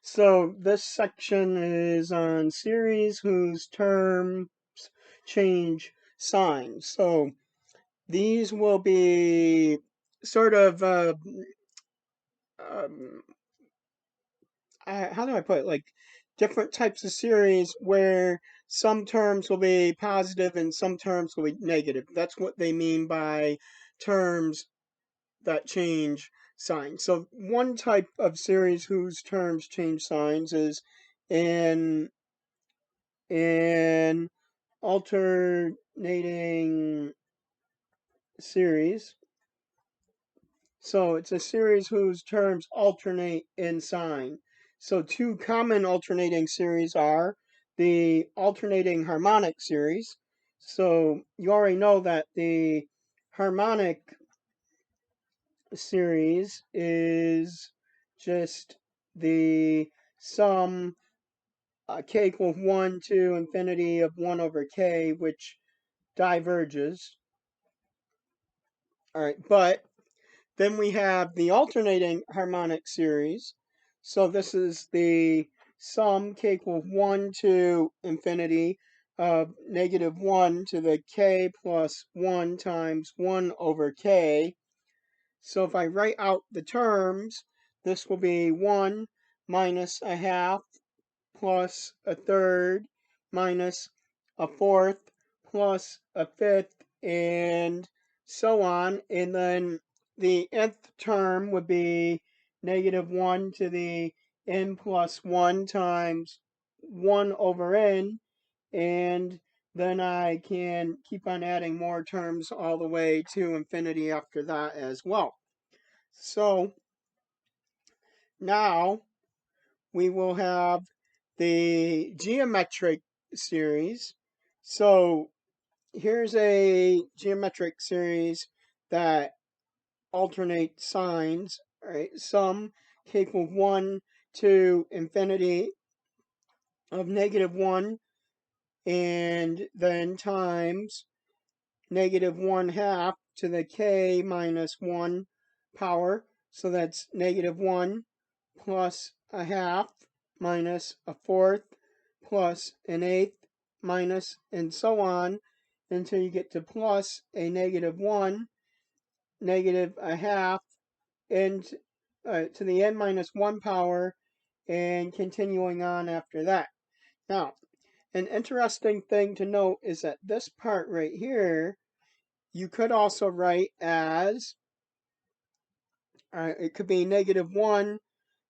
So this section is on series whose terms change signs. So these will be sort of um, how do I put it? Like different types of series where some terms will be positive and some terms will be negative. That's what they mean by terms that change signs. So one type of series whose terms change signs is an an alternating series. So it's a series whose terms alternate in sign. So two common alternating series are the alternating harmonic series. So you already know that the harmonic series is just the sum k equals 1 to infinity of 1 over k, which diverges. All right, but then we have the alternating harmonic series. So this is the sum k equals 1 to infinity of negative 1 to the k plus 1 times 1 over k. So if I write out the terms, this will be 1 minus a half plus a third minus a fourth plus a fifth and so on. And then the nth term would be negative 1 to the n plus 1 times 1 over n. And then I can keep on adding more terms all the way to infinity after that as well. So now we will have the geometric series. So here's a geometric series that alternates signs, right? Sum k equals 1 to infinity of negative 1 and then times negative 1 half to the k minus 1 power. So that's negative 1 plus a half minus a fourth plus an eighth minus and so on until you get to plus a negative 1, negative a half, and to the n minus 1 power, and continuing on after that. Now, an interesting thing to note is that this part right here, you could also write as, it could be negative 1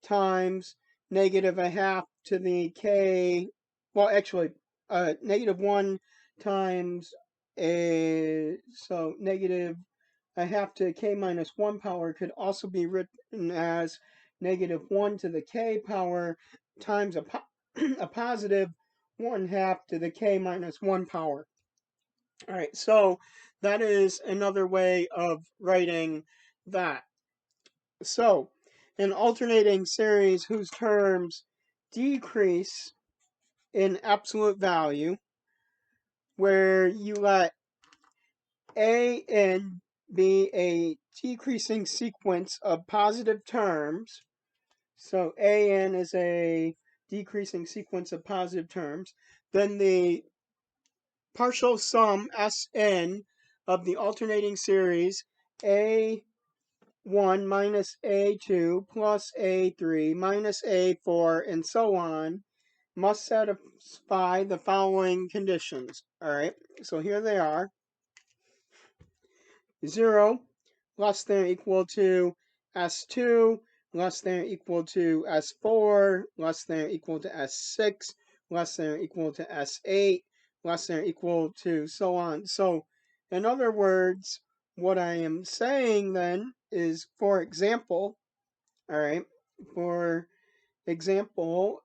times negative a half to the k, well, actually, negative 1 times so negative a half to k minus 1 power could also be written as negative 1 to the k power times a positive 1 half to the k minus 1 power. All right, so that is another way of writing that. So, an alternating series whose terms decrease in absolute value, where you let a and be a decreasing sequence of positive terms. So an is a decreasing sequence of positive terms. Then the partial sum Sn of the alternating series a1 minus a2 plus a3 minus a4 and so on must satisfy the following conditions. All right, so here they are. 0 less than or equal to S2, less than or equal to S4, less than or equal to S6, less than or equal to S8, less than or equal to so on. So, in other words, what I am saying then is, for example, all right, for example,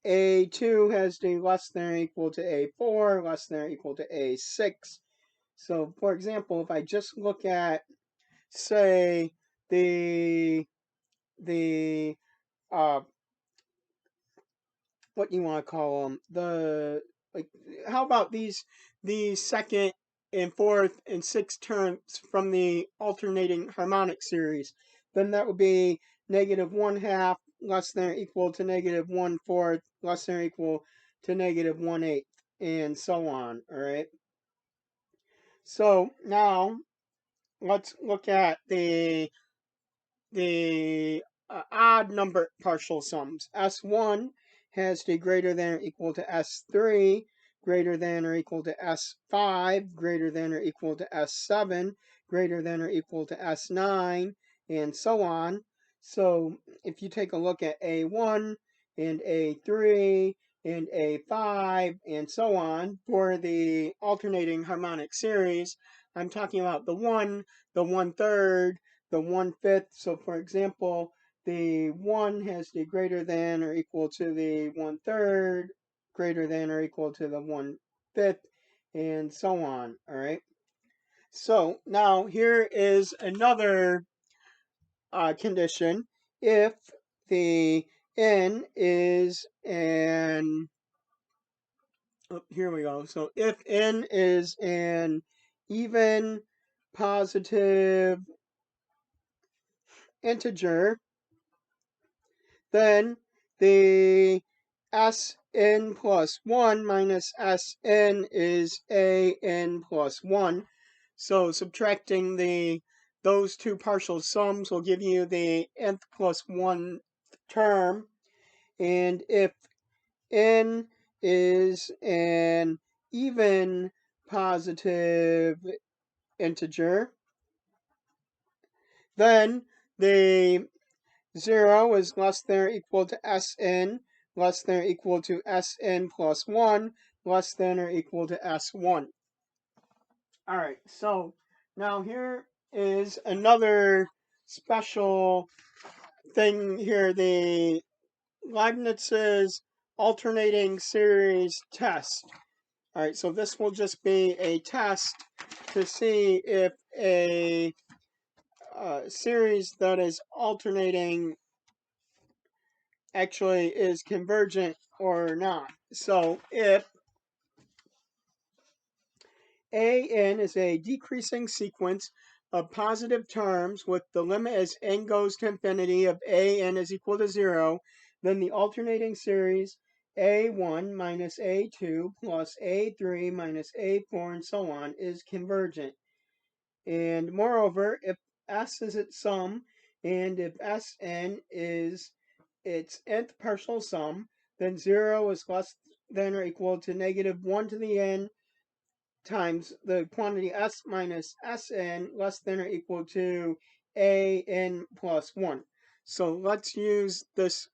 A2 has to be less than or equal to A4, less than or equal to A6. So, for example, if I just look at, say, the the what do you want to call them? The, like, how about these second and fourth and sixth terms from the alternating harmonic series? Then that would be negative 1 half less than or equal to negative 1/4 less than or equal to negative 1/8, and so on. All right. So now let's look at the odd number partial sums. S1 has to be greater than or equal to S3, greater than or equal to S5, greater than or equal to S7, greater than or equal to S9, and so on. So if you take a look at A1 and A3 and A5 and so on for the alternating harmonic series, I'm talking about the 1, the 1/3, the 1/5. So for example, the 1 has to be greater than or equal to the 1/3, greater than or equal to the 1/5, and so on. All right. So now here is another condition. If the n is an here we go. So if n is an even positive integer, then the Sn plus 1 minus Sn is An plus 1. So subtracting those two partial sums will give you the nth plus 1 term. And if n is an even positive integer, then the 0 is less than or equal to Sn, less than or equal to Sn plus 1, less than or equal to S1. All right, so now here is another special thing here, the Leibniz's alternating series test. All right, so this will just be a test to see if a series that is alternating actually is convergent or not. So if an is a decreasing sequence of positive terms with the limit as n goes to infinity of an is equal to 0, then the alternating series a1 minus a2 plus a3 minus a4 and so on is convergent. And moreover, if S is its sum, and if Sn is its nth partial sum, then 0 is less than or equal to negative 1 to the n times the quantity S minus Sn less than or equal to An plus 1. So let's use this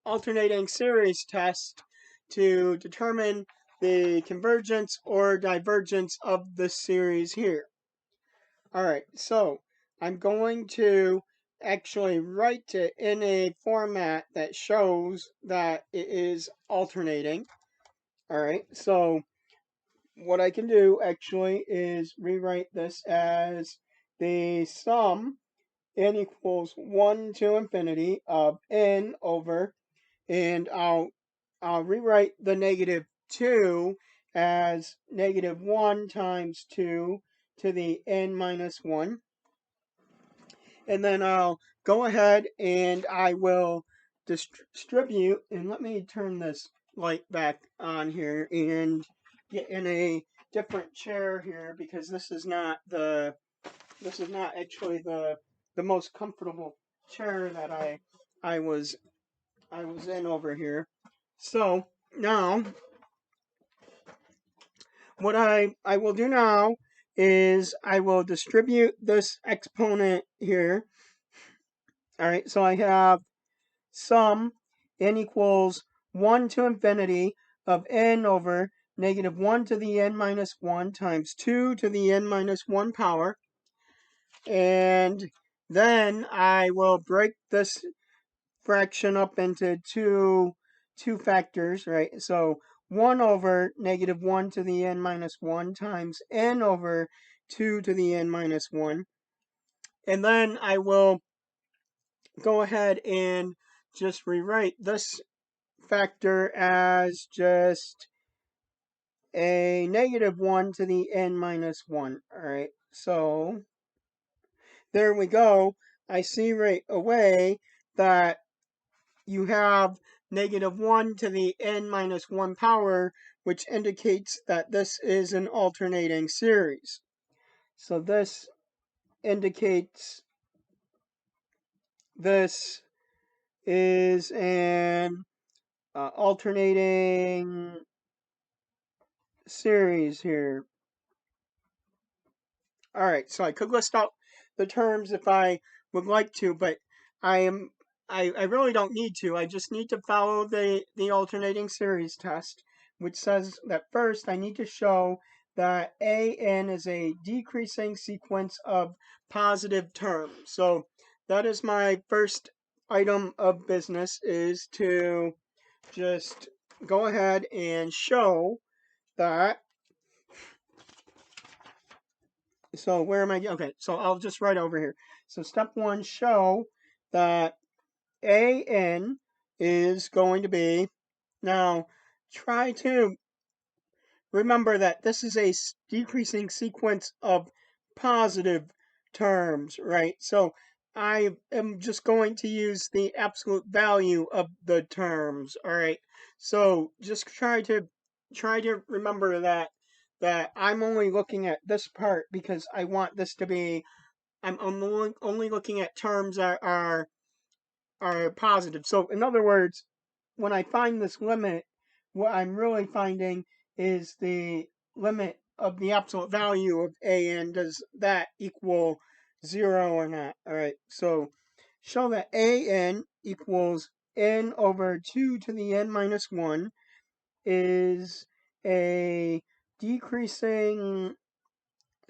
alternating series test to determine the convergence or divergence of the series here. All right, so I'm going to actually write it in a format that shows that it is alternating. All right, so what I can do actually is rewrite this as the sum n equals 1 to infinity of n over, and I'll rewrite the negative 2 as negative 1 times 2 to the n minus 1. And then I'll go ahead and I will distribute, and let me turn this light back on here and get in a different chair here because this is not actually the most comfortable chair that I was in over here. So now what I will do now is I will distribute this exponent here. All right, so I have sum n equals 1 to infinity of n over negative 1 to the n minus 1 times 2 to the n minus 1 power. And then I will break this fraction up into two factors, right? So 1 over negative 1 to the n minus 1 times n over 2 to the n minus 1. And then I will go ahead and just rewrite this factor as just a negative 1 to the n minus 1. All right, so there we go. I see right away that you have -1 to the n minus 1 power, which indicates that this is an alternating series. So this indicates this is an alternating series here. All right, so I could list out the terms if I would like to, but I really don't need to. I just need to follow the alternating series test, which says that first I need to show that AN is a decreasing sequence of positive terms. So that is my first item of business, is to just go ahead and show that. So where am I? Okay, so I'll just write over here. So step 1, show that AN is going to be, now try to remember that this is a decreasing sequence of positive terms, right? So I am just going to use the absolute value of the terms, all right? So just try to remember that I'm only looking at this part because I want this to be, I'm only looking at terms that are positive. So in other words, when I find this limit, what I'm really finding is the limit of the absolute value of AN. Does that equal 0 or not? All right, so show that AN equals n over 2 to the n minus 1 is a decreasing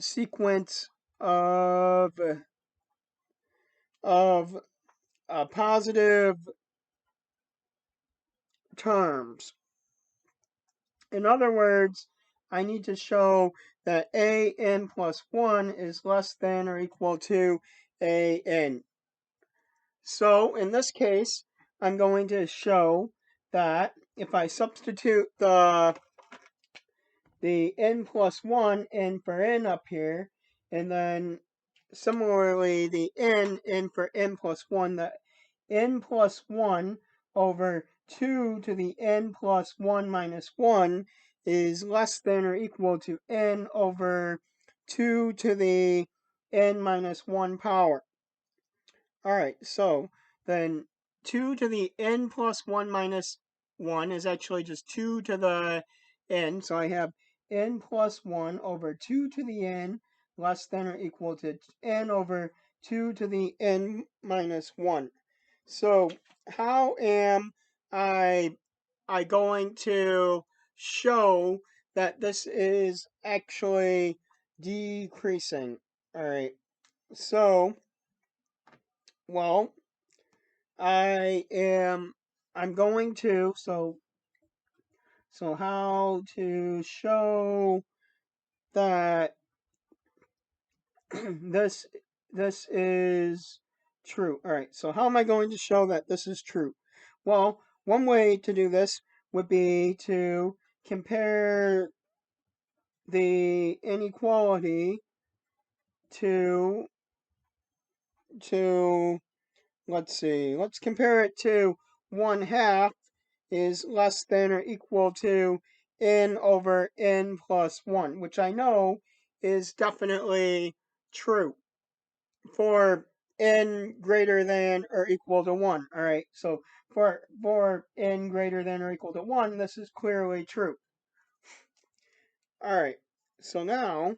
sequence of positive terms. In other words, I need to show that AN plus 1 is less than or equal to AN. So in this case, I'm going to show that if I substitute the n plus 1, n for n up here, and then similarly the n for n plus 1, the n plus 1 over 2 to the n plus 1 minus 1 is less than or equal to n over 2 to the n minus 1 power. All right, so then 2 to the n plus 1 minus 1 is actually just 2 to the n. So I have n plus 1 over 2 to the n less than or equal to n over 2 to the n minus 1. So how am I going to show that this is actually decreasing? All right, so, well, I'm going to, so how to show that this is true. All right, so how am I going to show that this is true? Well, one way to do this would be to compare the inequality to let's see, let's compare it to 1/2 is less than or equal to n over n plus 1, which I know is definitely true for n greater than or equal to 1. All right, so for n greater than or equal to 1, this is clearly true. All right, so now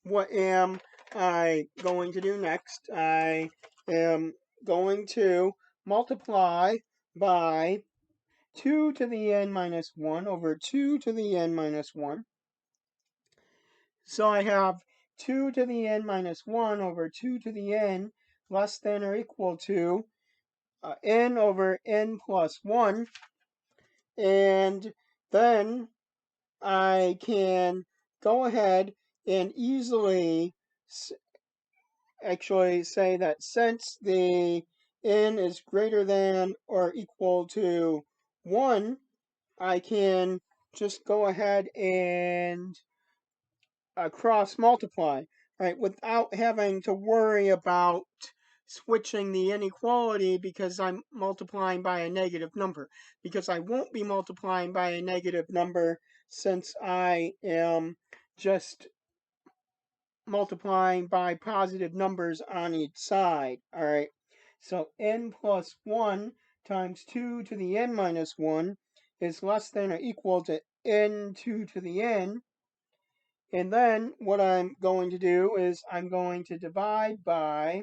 what am I going to do next? I am going to multiply by 2 to the n minus 1 over 2 to the n minus 1. So I have 2 to the n minus 1 over 2 to the n less than or equal to n over n plus 1. And then I can go ahead and easily actually say that since the n is greater than or equal to 1, I can just go ahead and cross multiply, right, without having to worry about switching the inequality because I'm multiplying by a negative number. Because I won't be multiplying by a negative number since I am just multiplying by positive numbers on each side. All right. So n plus 1 times 2 to the n minus 1 is less than or equal to n2 to the n. And then what I'm going to do is I'm going to divide by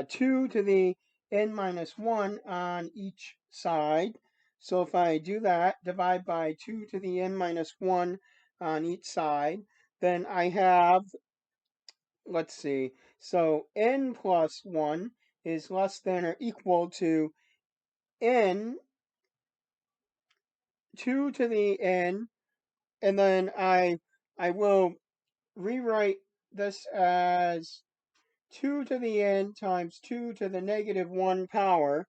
2 to the n minus 1 on each side. So if I do that, divide by 2 to the n minus 1 on each side, then I have, let's see, so n plus 1 is less than or equal to n 2 to the n, and then I will rewrite this as 2 to the n times 2 to the negative 1 power.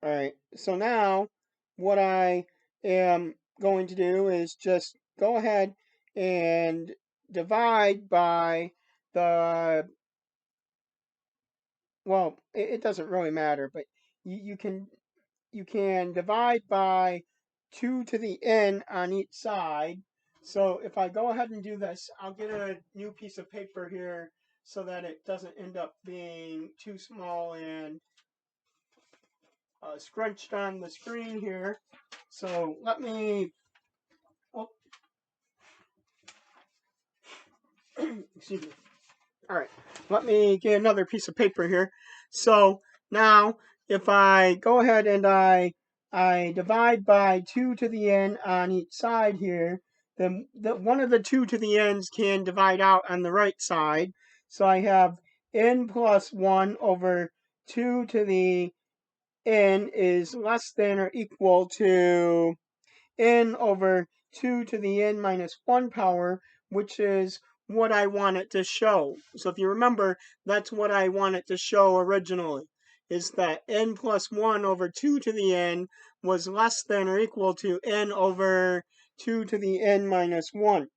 All right, so now what I am going to do is just go ahead and divide by the, well, it doesn't really matter, but you can divide by 2 to the n on each side. So if I go ahead and do this, I'll get a new piece of paper here so that it doesn't end up being too small and scrunched on the screen here. So let me, oh, excuse me. All right, let me get another piece of paper here. So now if I go ahead and I divide by 2 to the n on each side here, then one of the 2 to the n's can divide out on the right side. So I have n plus 1 over 2 to the n is less than or equal to n over 2 to the n minus 1 power, which is what I want it to show. So if you remember, that's what I want it to show originally, is that n plus 1 over 2 to the n was less than or equal to n over 2 to the n minus 1.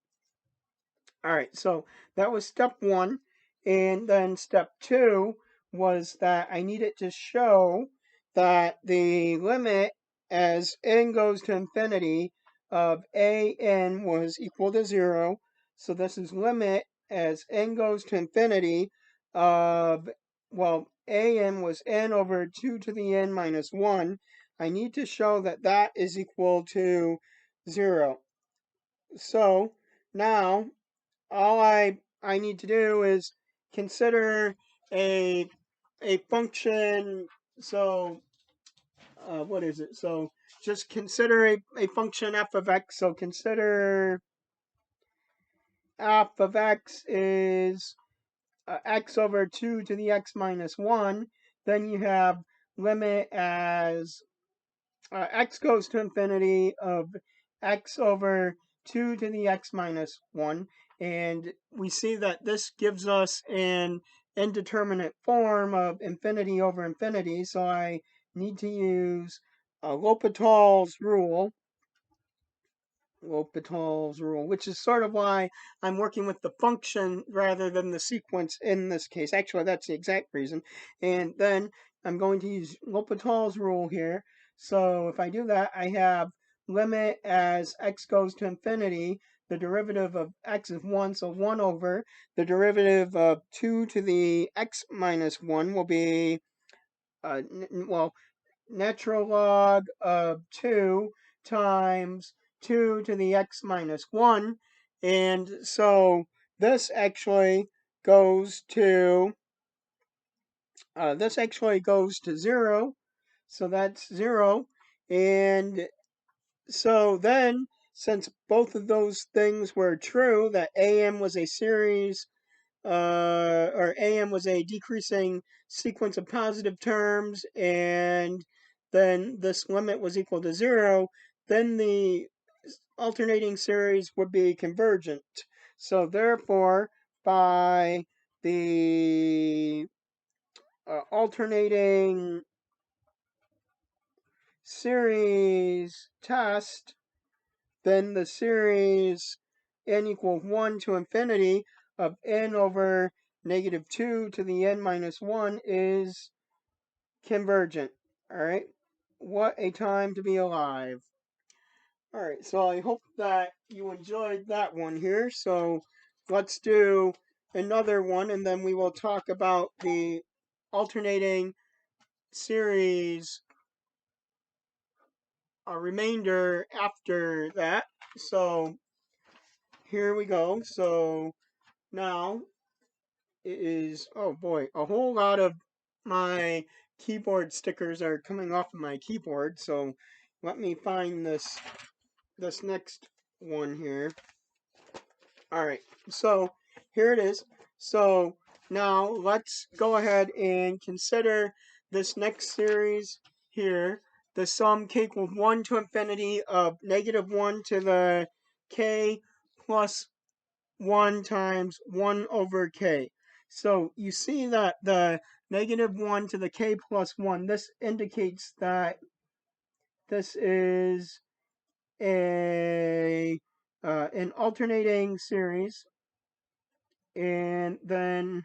All right, so that was step 1. And then step 2 was that I needed to show that the limit as n goes to infinity of an was equal to 0. So this is limit as n goes to infinity of, well, an was n over 2 to the n minus 1. I need to show that that is equal to 0. So now all I need to do is consider a a function. So what is it? So just consider a function f of x. So consider f of x is x over 2 to the x minus 1. Then you have limit as x goes to infinity of x over 2 to the x minus 1. And we see that this gives us an indeterminate form of infinity over infinity. So I need to use L'Hopital's rule. L'Hopital's rule, which is sort of why I'm working with the function rather than the sequence in this case. Actually, that's the exact reason. And then I'm going to use L'Hopital's rule here. So if I do that, I have limit as x goes to infinity. The derivative of x is 1, so 1 over. The derivative of 2 to the x minus 1 will be, well, natural log of 2 times 2 to the x minus 1. And so this actually goes to 0. So that's 0. And so then, since both of those things were true, that AM was a series or AM was a decreasing sequence of positive terms, and then this limit was equal to 0, then the alternating series would be convergent. So therefore, by the alternating series test, then the series n equals 1 to infinity of n over negative 2 to the n minus 1 is convergent. All right. What a time to be alive. All right. So I hope that you enjoyed that one here. So let's do another one and then we will talk about the alternating series remainder after that. So here we go. So now it is, oh boy, a whole lot of my keyboard stickers are coming off of my keyboard. So let me find this next one here. All right, so here it is. So now let's go ahead and consider this next series here. The sum k equals 1 to infinity of negative 1 to the k plus 1 times 1 over k. So you see that the negative 1 to the k plus 1, this indicates that this is an alternating series. And then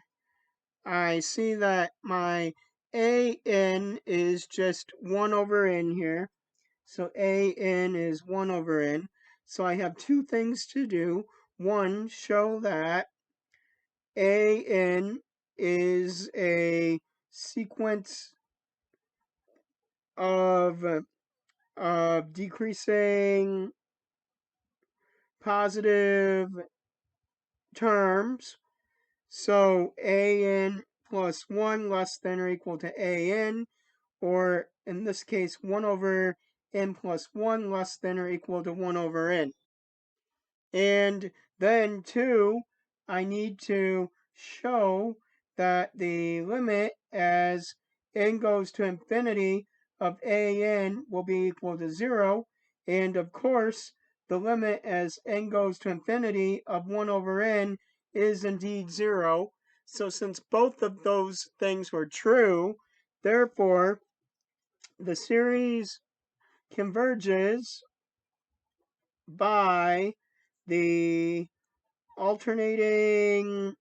I see that my an is just 1 over n here. So an is 1 over n. So I have two things to do. One, show that an is a sequence of decreasing positive terms. So an plus 1 less than or equal to an, or in this case 1 over n plus 1 less than or equal to 1 over n. And then 2, I need to show that the limit as n goes to infinity of an will be equal to 0. And of course, the limit as n goes to infinity of 1 over n is indeed 0. So since both of those things were true, therefore, the series converges by the alternating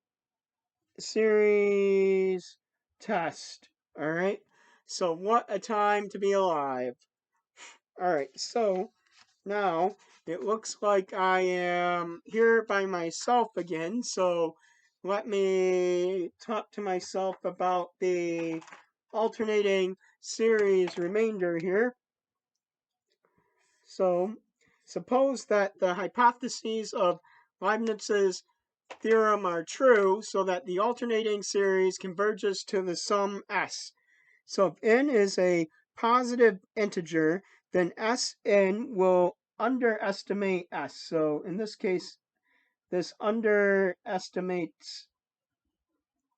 series test. All right. So what a time to be alive. All right. So now it looks like I am here by myself again. So let me talk to myself about the alternating series remainder here. So suppose that the hypotheses of Leibniz's theorem are true, so that the alternating series converges to the sum s. So if n is a positive integer, then Sn will underestimate s. So in this case, this underestimates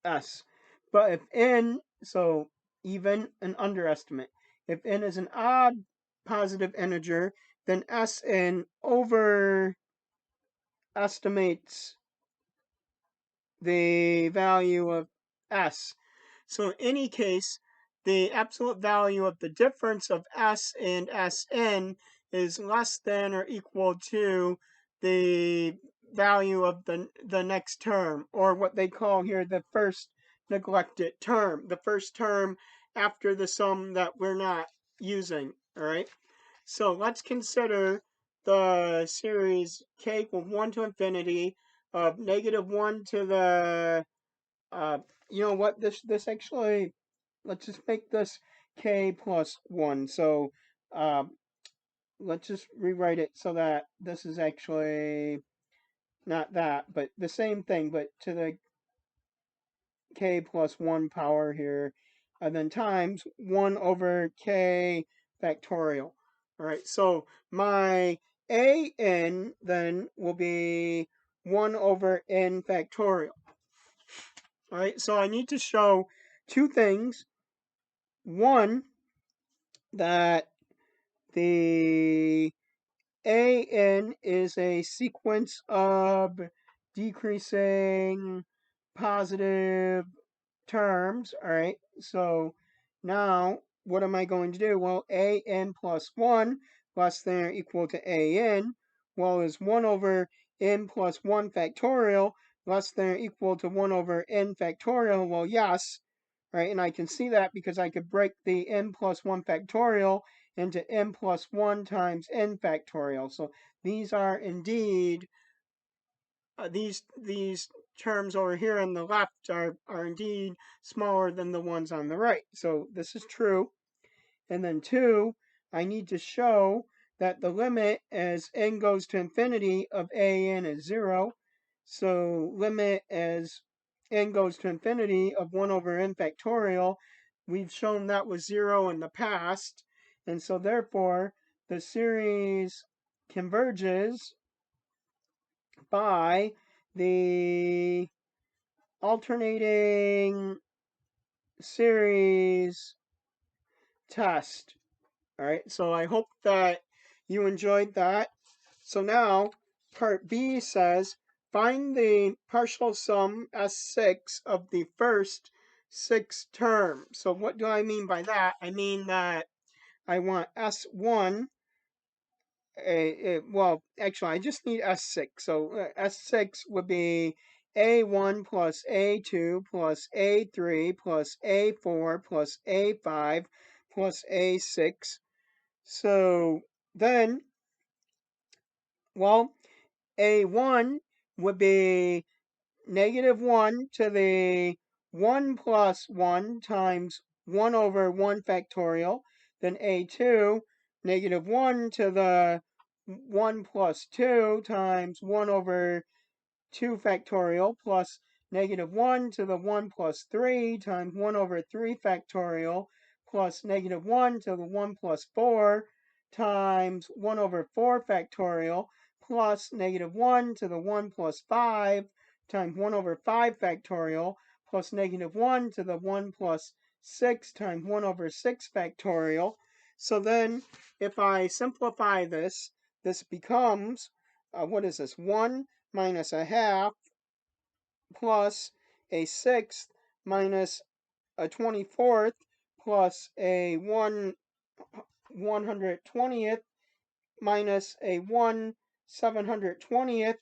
s. But if n, so even an underestimate, if n is an odd positive integer, then Sn overestimates the value of s. So in any case, the absolute value of the difference of s and Sn is less than or equal to the value of the next term, or what they call here the first neglected term, the first term after the sum that we're not using, all right? So let's consider the series k equals 1 to infinity of negative 1 to the, you know what, this actually, let's just make this k plus 1. So let's just rewrite it so that this is actually not that, but the same thing, but to the k plus 1 power here, and then times 1 over k factorial. All right, so my an then will be 1 over n factorial. All right, so I need to show two things. One, that the an is a sequence of decreasing positive terms. All right, so now what am I going to do? Well, an plus 1 less than or equal to an, well, is 1 over n plus 1 factorial. less than or equal to 1 over n factorial? Well, yes, right? And I can see that because I could break the n plus 1 factorial into n plus 1 times n factorial. So these are indeed, these terms over here on the left are indeed smaller than the ones on the right. So this is true. And then 2, I need to show that the limit as n goes to infinity of an is 0. So limit as n goes to infinity of 1 over n factorial, we've shown that was 0 in the past. And so therefore, the series converges by the alternating series test. All right, so I hope that you enjoyed that. So now, part B says, find the partial sum S6 of the first 6 terms. So what do I mean by that? I mean that I want S1, well, actually, I just need S6. So S6 would be A1 plus A2 plus A3 plus A4 plus A5 plus A6. So then, well, A1 would be negative 1 to the 1 plus 1 times 1 over 1 factorial. Then A2, negative 1 to the 1 plus 2 times 1 over 2 factorial plus negative 1 to the 1 plus 3 times 1 over 3 factorial plus negative 1 to the 1 plus 4 times 1 over 4 factorial plus negative 1 to the 1 plus 5 times 1 over 5 factorial plus negative 1 to the 1 plus 6 times 1 over 6 factorial. So then if I simplify this, this becomes, what is this, 1 minus a half plus a sixth minus a 24th plus a 1/120th minus a 1/720th.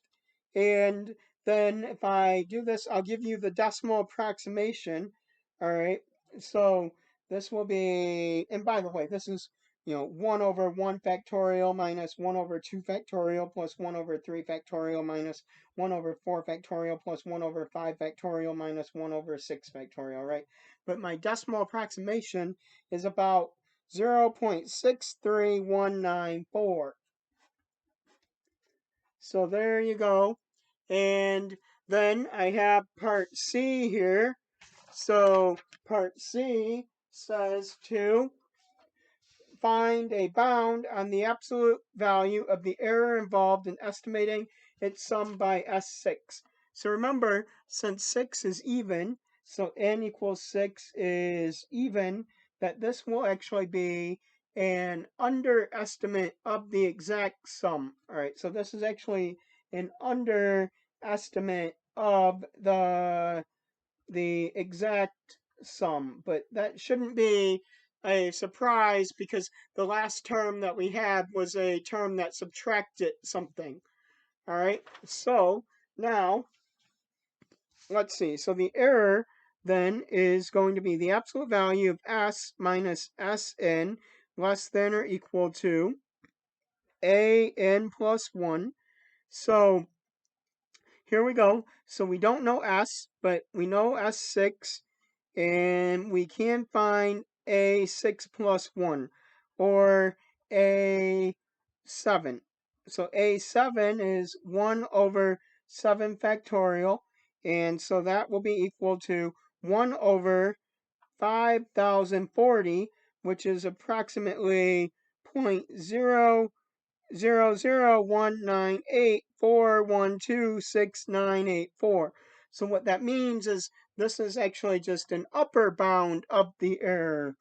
And then if I do this, I'll give you the decimal approximation. All right. So this will be, and by the way, this is, 1 over 1 factorial minus 1 over 2 factorial plus 1 over 3 factorial minus 1 over 4 factorial plus 1 over 5 factorial minus 1 over 6 factorial, right? But my decimal approximation is about 0.63194. So there you go. And then I have part C here. So part C says to find a bound on the absolute value of the error involved in estimating its sum by S6. So remember, since 6 is even, so n equals 6 is even, that this will actually be an underestimate of the exact sum. All right, so this is actually an underestimate of the exact sum, but that shouldn't be a surprise because the last term that we had was a term that subtracted something. All right, so now let's see. So the error then is going to be the absolute value of S minus Sn less than or equal to An plus 1. So here we go. So we don't know S, but we know S6, and we can find A6 plus 1, or A7. So A7 is 1 over 7 factorial, and so that will be equal to 1 over 5,040, which is approximately 0.0019841269984. So what that means is this is actually just an upper bound of the error.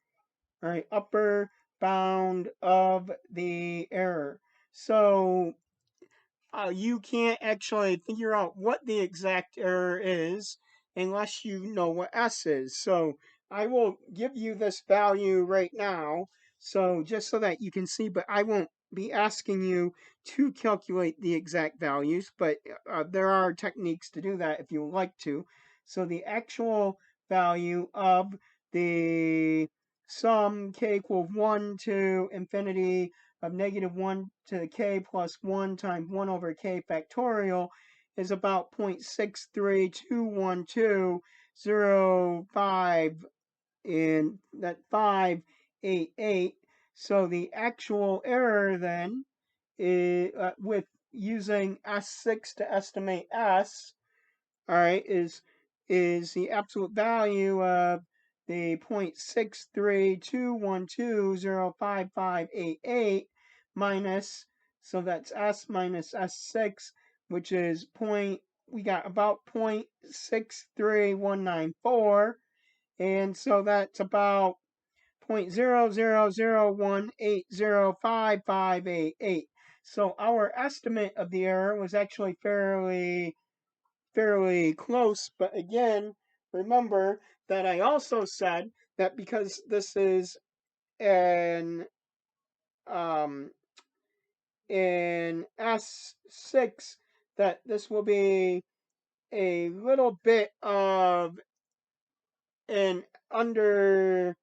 All right, upper bound of the error. So you can't actually figure out what the exact error is unless you know what S is. So I will give you this value right now, so just so that you can see, but I won't be asking you to calculate the exact values, but there are techniques to do that if you would like to. So the actual value of the sum k equals 1 to infinity of negative 1 to the k plus 1 times 1 over k factorial is about 0.63212005, and that 588. So the actual error then is, with using S6 to estimate S, all right, is the absolute value of the 0.6321205588 minus, so that's S minus S6, which is we got about 0.63194, and so that's about 0.0001805588. So our estimate of the error was actually fairly close, but again, remember that I also said that because this is an um, in S6, that this will be a little bit of an under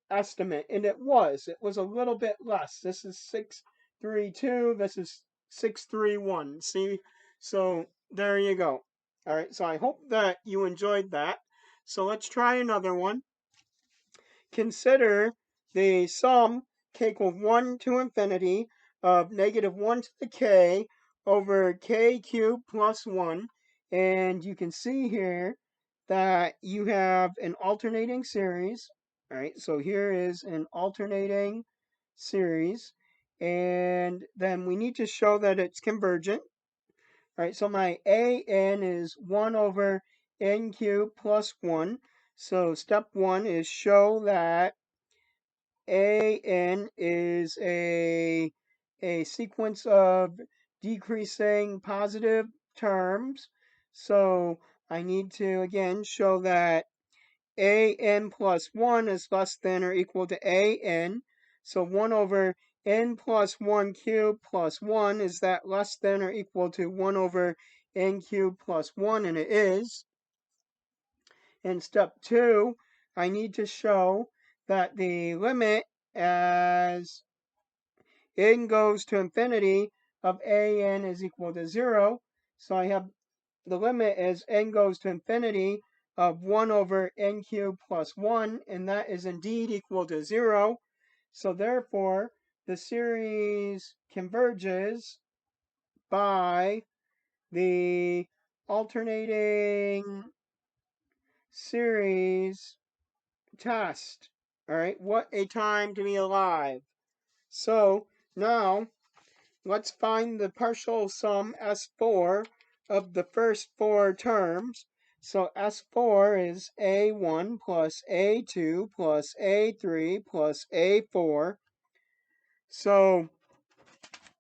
estimate, and it was a little bit less. This is 632, this is 631. See, so there you go. All right, so I hope that you enjoyed that. So let's try another one. Consider the sum k equals 1 to infinity of negative 1 to the k over k cubed plus 1. And you can see here that you have an alternating series. All right, so here is an alternating series. And then we need to show that it's convergent. All right, so my an is 1 over n cubed plus 1. So step 1 is show that an is a sequence of decreasing positive terms. So I need to again show that an plus 1 is less than or equal to an. So 1 over n plus 1 cubed plus 1, is that less than or equal to 1 over n cubed plus 1? And it is. In step 2, I need to show that the limit as n goes to infinity of an is equal to 0. So I have the limit as n goes to infinity of 1 over n cubed plus 1, and that is indeed equal to 0. So therefore, the series converges by the alternating series test. All right, what a time to be alive. So now let's find the partial sum S4 of the first four terms. So S4 is A1 plus A2 plus A3 plus A4. So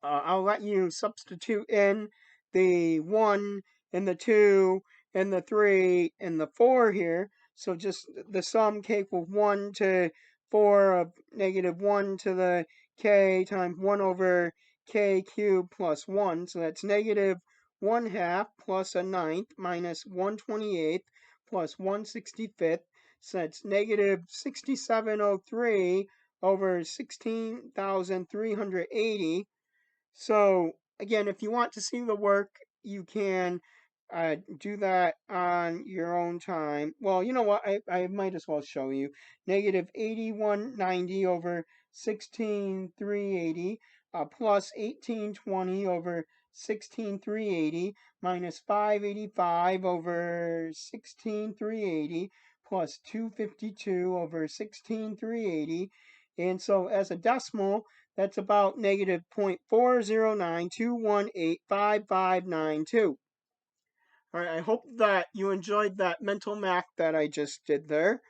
I'll let you substitute in the 1 and the 2 and the 3 and the 4 here. So just the sum k equals 1 to 4 of negative 1 to the k times 1 over k cubed plus 1. So that's negative 1 half plus a ninth minus 1/28 plus 1/65. So that's negative 6703 over 16,380. So again, if you want to see the work, you can do that on your own time. Well, you know what? I might as well show you. Negative 8190 over 16,380 plus 1820 over 16,380 minus 585 over 16,380 plus 252 over 16,380. And so as a decimal, that's about negative 0.40921855592. All right, I hope that you enjoyed that mental math that I just did there.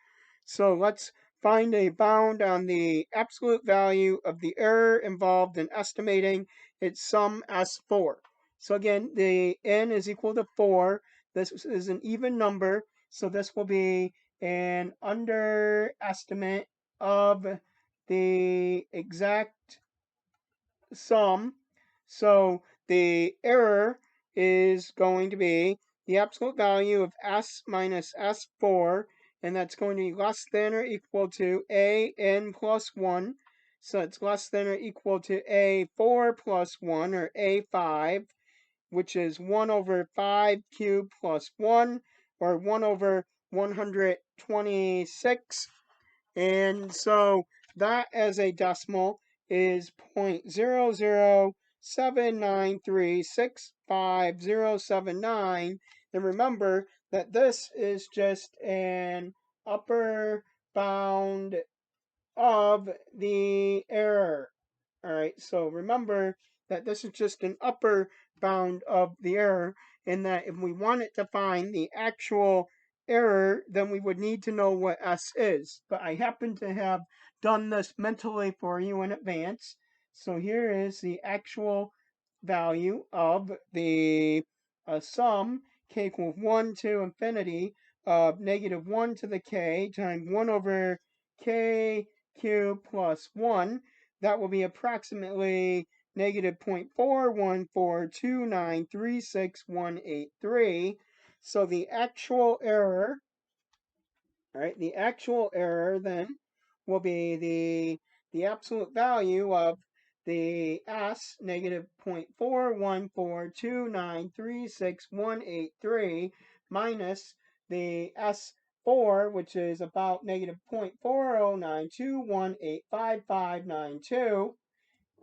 So let's find a bound on the absolute value of the error involved in estimating its sum S4. So again, the n is equal to 4. This is an even number, so this will be an underestimate of the exact sum. So the error is going to be the absolute value of s minus s4, and that's going to be less than or equal to an plus 1. So it's less than or equal to a4 plus 1, or a5, which is 1 over 5 cubed plus 1, or 1 over 126. And so that as a decimal is 0.00793650079. And remember that this is just an upper bound of the error. All right, so remember that this is just an upper bound of the error, and that if we wanted to find the actual error, then we would need to know what S is. But I happen to have done this mentally for you in advance. So here is the actual value of the sum k equals 1 to infinity of negative 1 to the k times 1 over k cubed plus 1. That will be approximately negative 0.4142936,183. So the actual error, all right, the actual error then will be the absolute value of the s, negative 0.4142936,183, minus the s4, which is about negative 0.4092185592,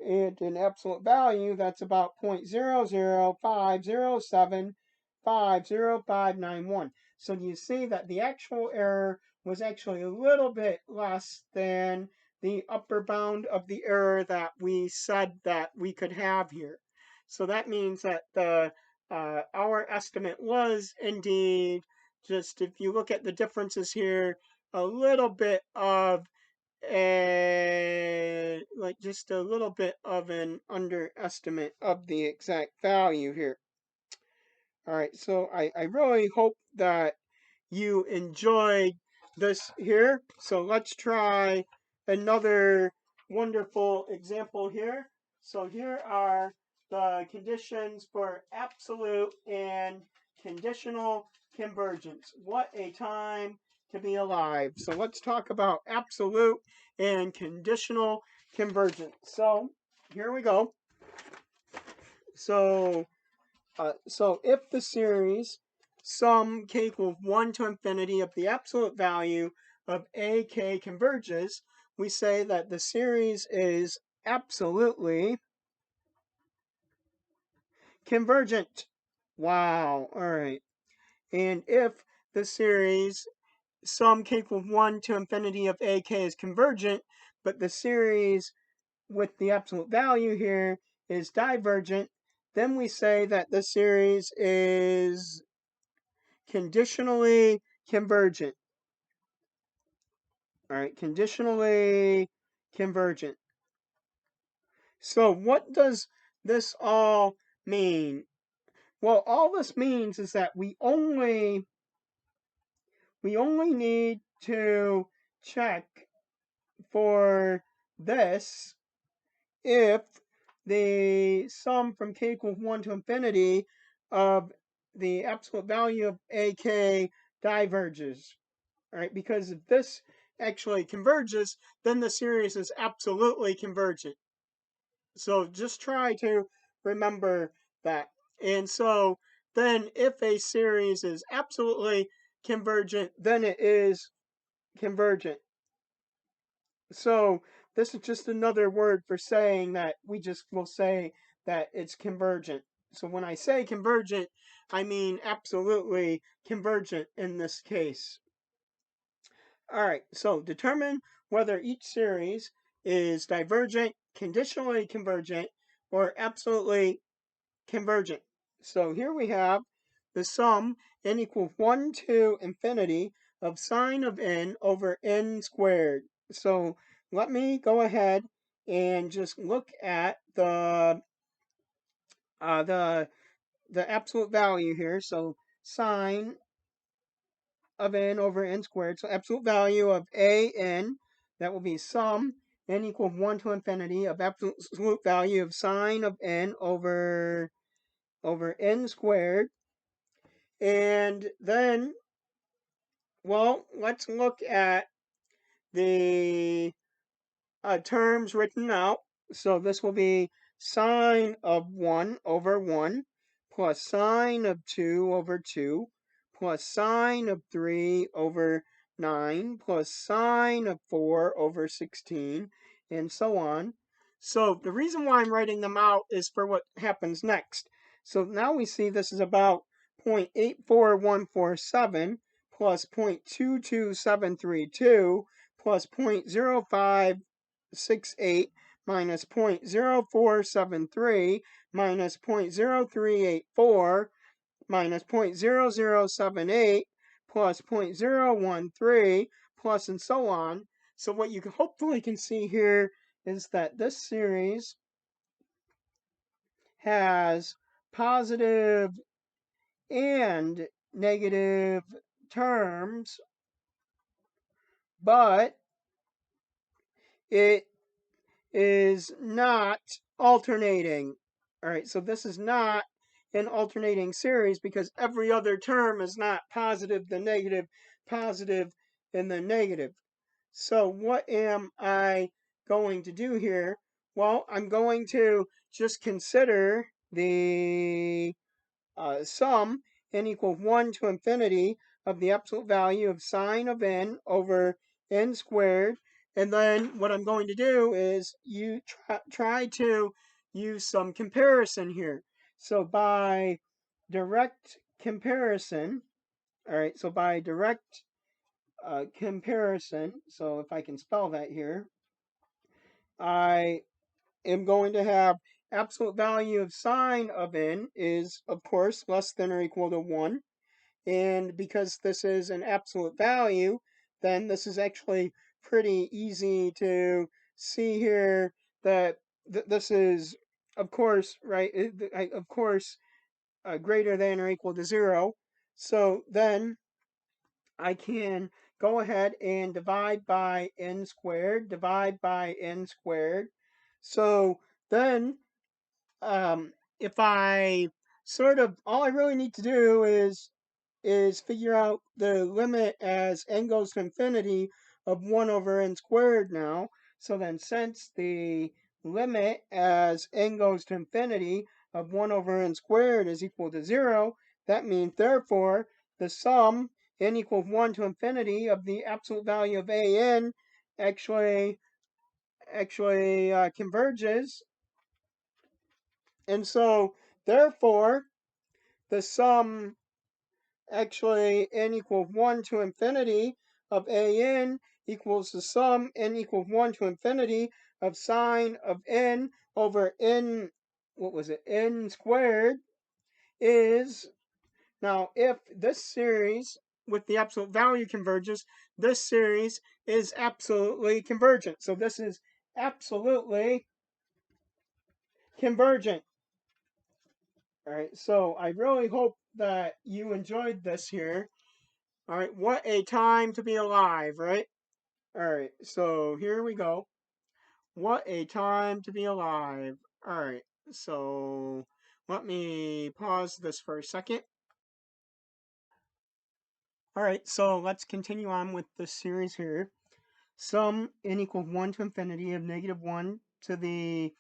and an absolute value that's about 0.00507505591. So you see that the actual error was actually a little bit less than the upper bound of the error that we said that we could have here. So that means that our estimate was indeed, just if you look at the differences here, a little bit of like just a little bit of an underestimate of the exact value here. All right, so I really hope that you enjoyed this here. So let's try another wonderful example here. So here are the conditions for absolute and conditional convergence. What a time to be alive. So let's talk about absolute and conditional convergence. So here we go. So if the series sum k equals 1 to infinity of the absolute value of ak converges, we say that the series is absolutely convergent. Wow, all right. And if the series sum k equals 1 to infinity of ak is convergent, but the series with the absolute value here is divergent, then we say that the series is conditionally convergent. All right, conditionally convergent. So what does this all mean? Well, all this means is that we only need to check for this if the sum from k equals 1 to infinity of the absolute value of ak diverges. All right, because if this actually converges, then the series is absolutely convergent. So just try to remember that. And so then if a series is absolutely convergent, then it is convergent. So this is just another word for saying that we just will say that it's convergent. So when I say convergent, I mean absolutely convergent in this case. All right, so determine whether each series is divergent, conditionally convergent, or absolutely convergent. So here we have the sum n equals 1 to infinity of sine of n over n squared. So let me go ahead and just look at uh, the the absolute value here. So sine of n over n squared. So absolute value of a n, that will be sum n equals 1 to infinity of absolute value of sine of n over n squared. And then, well, let's look at the terms written out. So this will be sine of 1 over 1 plus sine of 2 over 2 plus sine of 3 over 9 plus sine of 4 over 16 and so on. So the reason why I'm writing them out is for what happens next. So now we see this is about 0.84147 plus 0.22732 plus 0.0568 minus 0.0473 minus 0.0384 minus 0.0078 plus 0.013 plus and so on. So what you hopefully can see here is that this series has positive and negative terms, but it is not alternating. All right, so this is not an alternating series because every other term is not positive, the negative, positive, and the negative. So what am I going to do here? Well, I'm going to just consider the sum n equals 1 to infinity of the absolute value of sine of n over n squared. And then what I'm going to do is you try to use some comparison here. So by direct comparison, all right, so by direct comparison, so if I can spell that here, I am going to have absolute value of sine of n is, of course, less than or equal to 1. And because this is an absolute value, then this is actually pretty easy to see here that this is, of course, right, of course, greater than or equal to 0. So then I can go ahead and divide by n squared, divide by n squared. So then if I sort of, all I really need to do is figure out the limit as n goes to infinity of 1 over n squared now. So then since the limit as n goes to infinity of 1 over n squared is equal to 0, that means therefore the sum n equals 1 to infinity of the absolute value of an actually converges. And so therefore the sum actually n equals 1 to infinity of an equals the sum n equals 1 to infinity of sine of n over n, what was it, n squared is, now if this series with the absolute value converges, this series is absolutely convergent. So this is absolutely convergent. All right, so I really hope that you enjoyed this here. All right, what a time to be alive, right? All right, so here we go. What a time to be alive. All right, so let me pause this for a second. All right, so let's continue on with this series here. Sum n equals 1 to infinity of negative 1 to the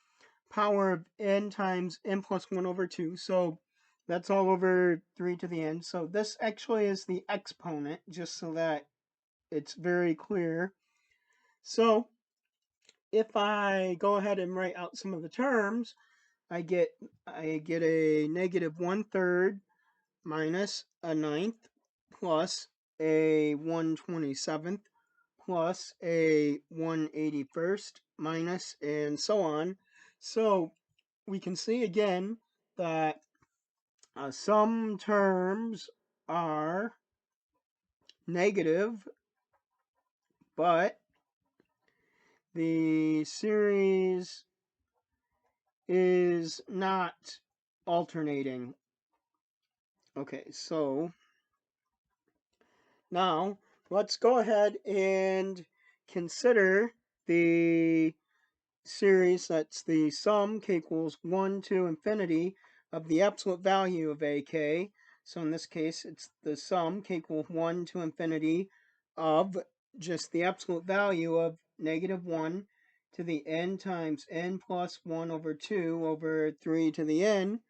power of n times n plus 1 over 2. So that's all over 3 to the n. So this actually is the exponent, just so that it's very clear. So if I go ahead and write out some of the terms, I get a negative 1/3 minus a ninth plus a 1/27th plus a 1/81st minus and so on. So we can see again that some terms are negative, but the series is not alternating. Okay, so now let's go ahead and consider the series that's the sum k equals 1 to infinity of the absolute value of ak. So in this case, it's the sum k equals 1 to infinity of just the absolute value of -1 to the n times n plus 1 over 2 over 3 to the n.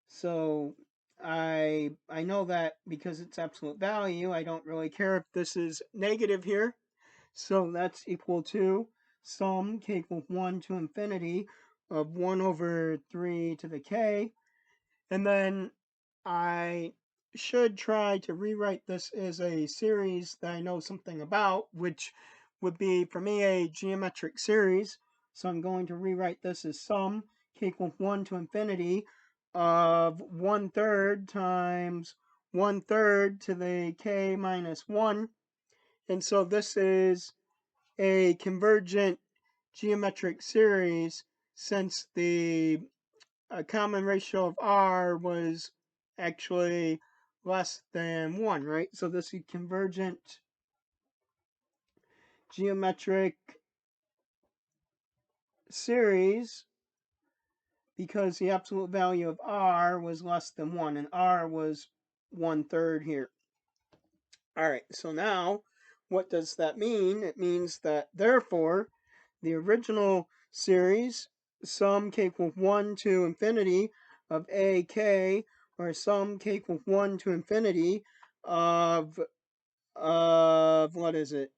So I know that because it's absolute value, I don't really care if this is negative here. So that's equal to sum k equals 1 to infinity of 1 over 3 to the k. And then I should try to rewrite this as a series that I know something about, which would be, for me, a geometric series. So I'm going to rewrite this as sum k equals 1 to infinity of 1/3 times 1/3 to the k minus 1. And so this is a convergent geometric series since the common ratio of r was actually less than 1, right? So this is convergent geometric series because the absolute value of r was less than 1, and r was 1/3 here. All right, so now what does that mean? It means that therefore the original series, sum k equals 1 to infinity of ak, or sum k equals 1 to infinity of what is it?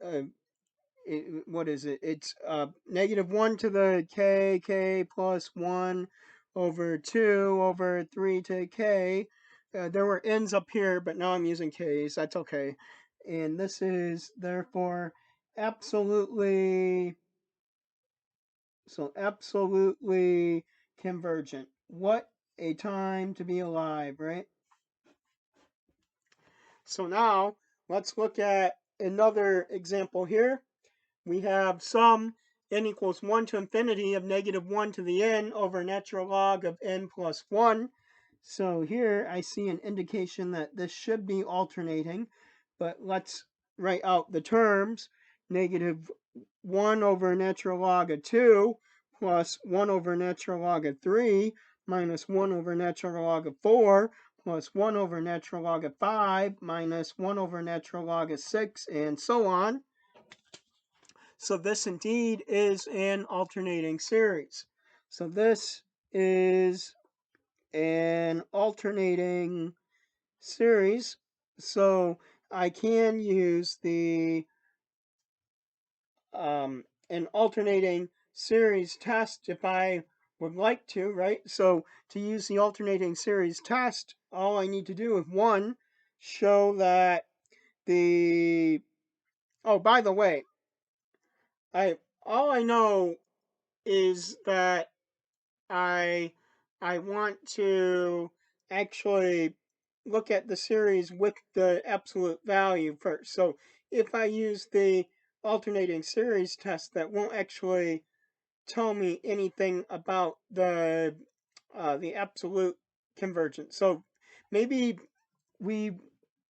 What is it? It's -1 to the k plus 1 over 2 over 3 to k. There were n's up here, but now I'm using k's. That's okay. And this is therefore absolutely absolutely convergent. What a time to be alive, right? So now let's look at another example here. We have sum n equals 1 to infinity of -1 to the n over natural log of n plus 1. So here I see an indication that this should be alternating, but let's write out the terms. -1 over natural log of 2 plus 1 over natural log of 3 minus 1 over natural log of 4 plus 1 over natural log of 5 minus 1 over natural log of 6, and so on. So this indeed is an alternating series. So this is an alternating series. So I can use the an alternating series test if I would like to, right? So to use the alternating series test, all I need to do is one, show that the, oh, by the way, all I know is that I I want to actually look at the series with the absolute value first. So if I use the alternating series test, that won't actually tell me anything about the absolute convergence. So maybe we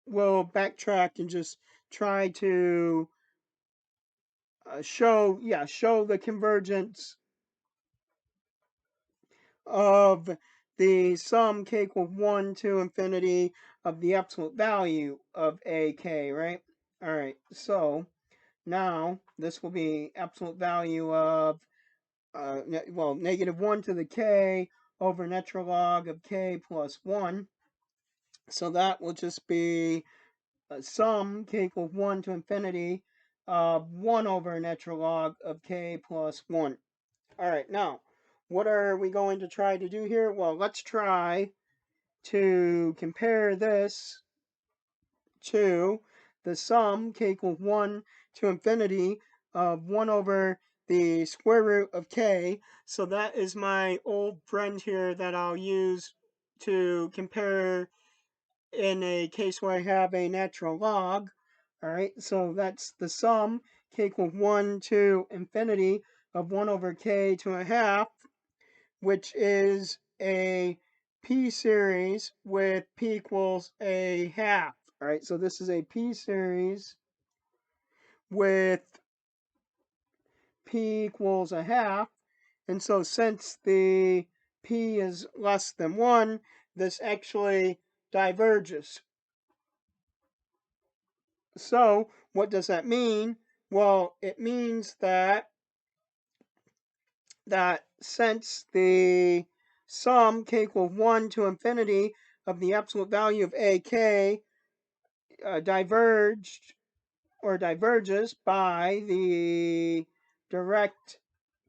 will backtrack and just try to show the convergence of the sum k equals 1 to infinity of the absolute value of ak, right? All right, so now this will be absolute value of, well, -1 to the k over natural log of k plus 1. So that will just be sum k equals 1 to infinity of 1 over natural log of k plus 1. All right, now, what are we going to try to do here? Well, let's try to compare this to the sum k equals 1 to infinity of 1 over the square root of k. So that is my old friend here that I'll use to compare in a case where I have a natural log. All right, so that's the sum k equals 1 to infinity of 1 over k to a half, which is a p series with p equals a half. All right, so this is a p series with p p equals a half. And so since the p is less than 1, this actually diverges. So what does that mean? Well, it means that since the sum k equals 1 to infinity of the absolute value of ak diverged or diverges by the direct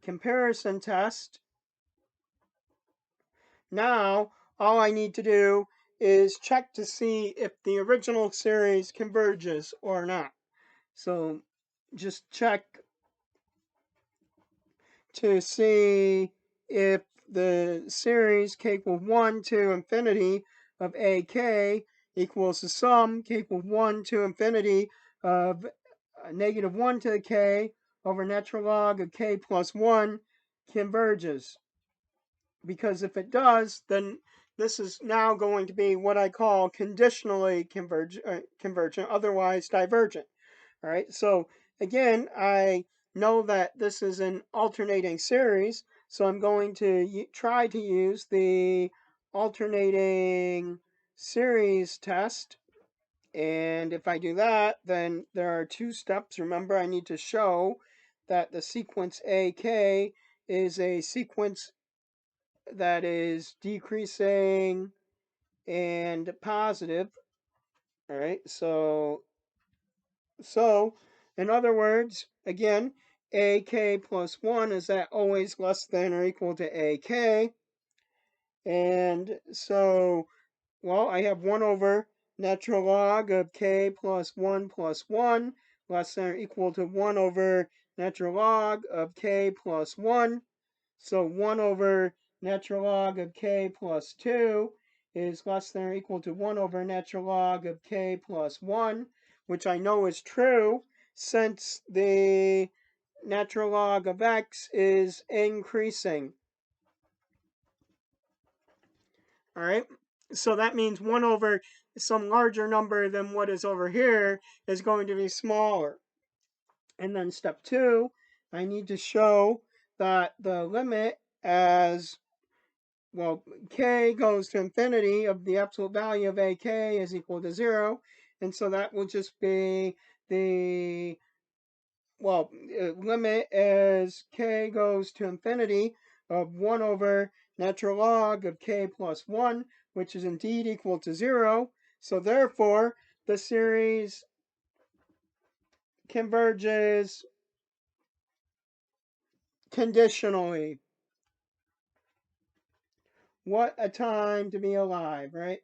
comparison test, now all I need to do is check to see if the original series converges or not. So just check to see if the series k equals 1 to infinity of ak equals the sum k equals 1 to infinity of negative 1 to the k over natural log of k plus 1 converges. Because if it does, then this is now going to be what I call conditionally convergent, otherwise divergent. All right, so again, I know that this is an alternating series, so I'm going to try to use the alternating series test. And if I do that, then there are two steps. Remember, I need to show that the sequence AK is a sequence that is decreasing and positive. All right, so in other words, again, AK plus 1 is that always less than or equal to AK. And so, well, I have 1 over natural log of k plus 1 less than or equal to 1 over natural log of k plus 1. So 1 over natural log of k plus 2 is less than or equal to 1 over natural log of k plus 1, which I know is true since the natural log of x is increasing. All right, so that means 1 over some larger number than what is over here is going to be smaller. And then step 2, I need to show that the limit as well, k goes to infinity of the absolute value of ak is equal to 0. And so that will just be the, well, limit as k goes to infinity of 1 over natural log of k plus 1, which is indeed equal to 0. So therefore, the series converges conditionally. What a time to be alive, right?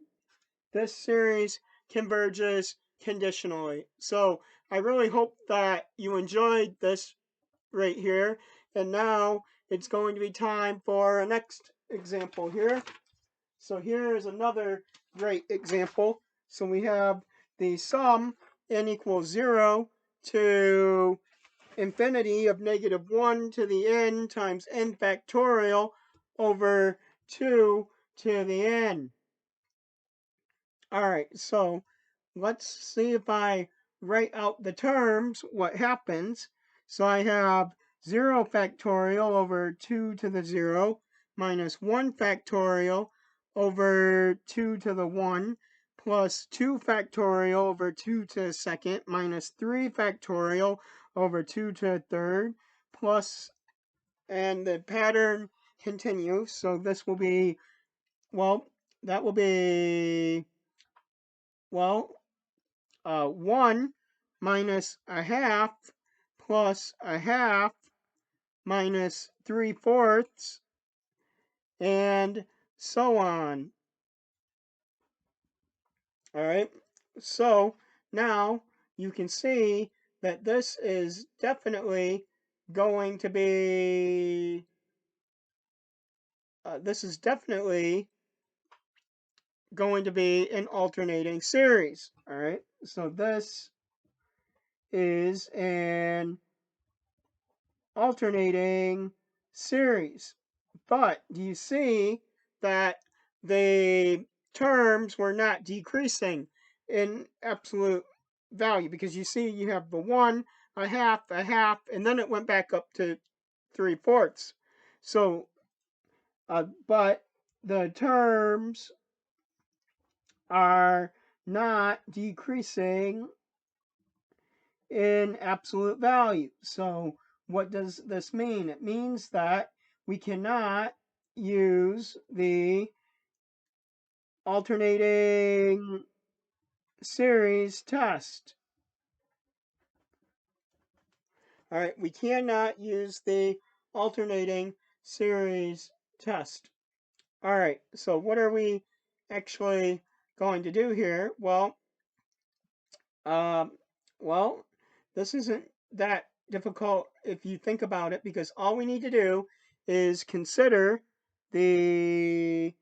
This series converges conditionally. So I really hope that you enjoyed this right here. And now it's going to be time for a next example here. So here is another great example. So we have the sum n equals 0 to infinity of negative 1 to the n times n factorial over 2 to the n. All right, so let's see if I write out the terms, what happens. So I have 0 factorial over 2 to the 0 minus 1 factorial over 2 to the 1 plus 2 factorial over 2 to the second minus 3 factorial over 2 to the third plus, and the pattern continues. So this will be, well, that will be, well, 1 minus a half plus a half minus 3/4 and so on. All right, so now you can see that this is definitely going to be an alternating series. All right, so this is an alternating series. But do you see that the terms were not decreasing in absolute value? Because you see you have the 1 a half, and then it went back up to 3/4. So, but the terms are not decreasing in absolute value. So what does this mean? It means that we cannot use the alternating series test. All right, we cannot use the alternating series test. All right, so what are we actually going to do here? Um, well, this isn't that difficult if you think about it, because all we need to do is consider the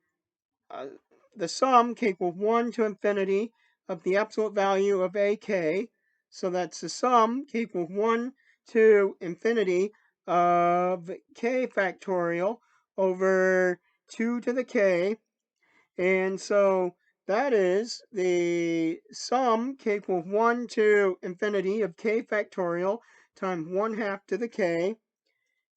uh, the sum k equals 1 to infinity of the absolute value of ak. So that's the sum k equals 1 to infinity of k factorial over 2 to the k. And so that is the sum k equals 1 to infinity of k factorial times 1/2 to the k.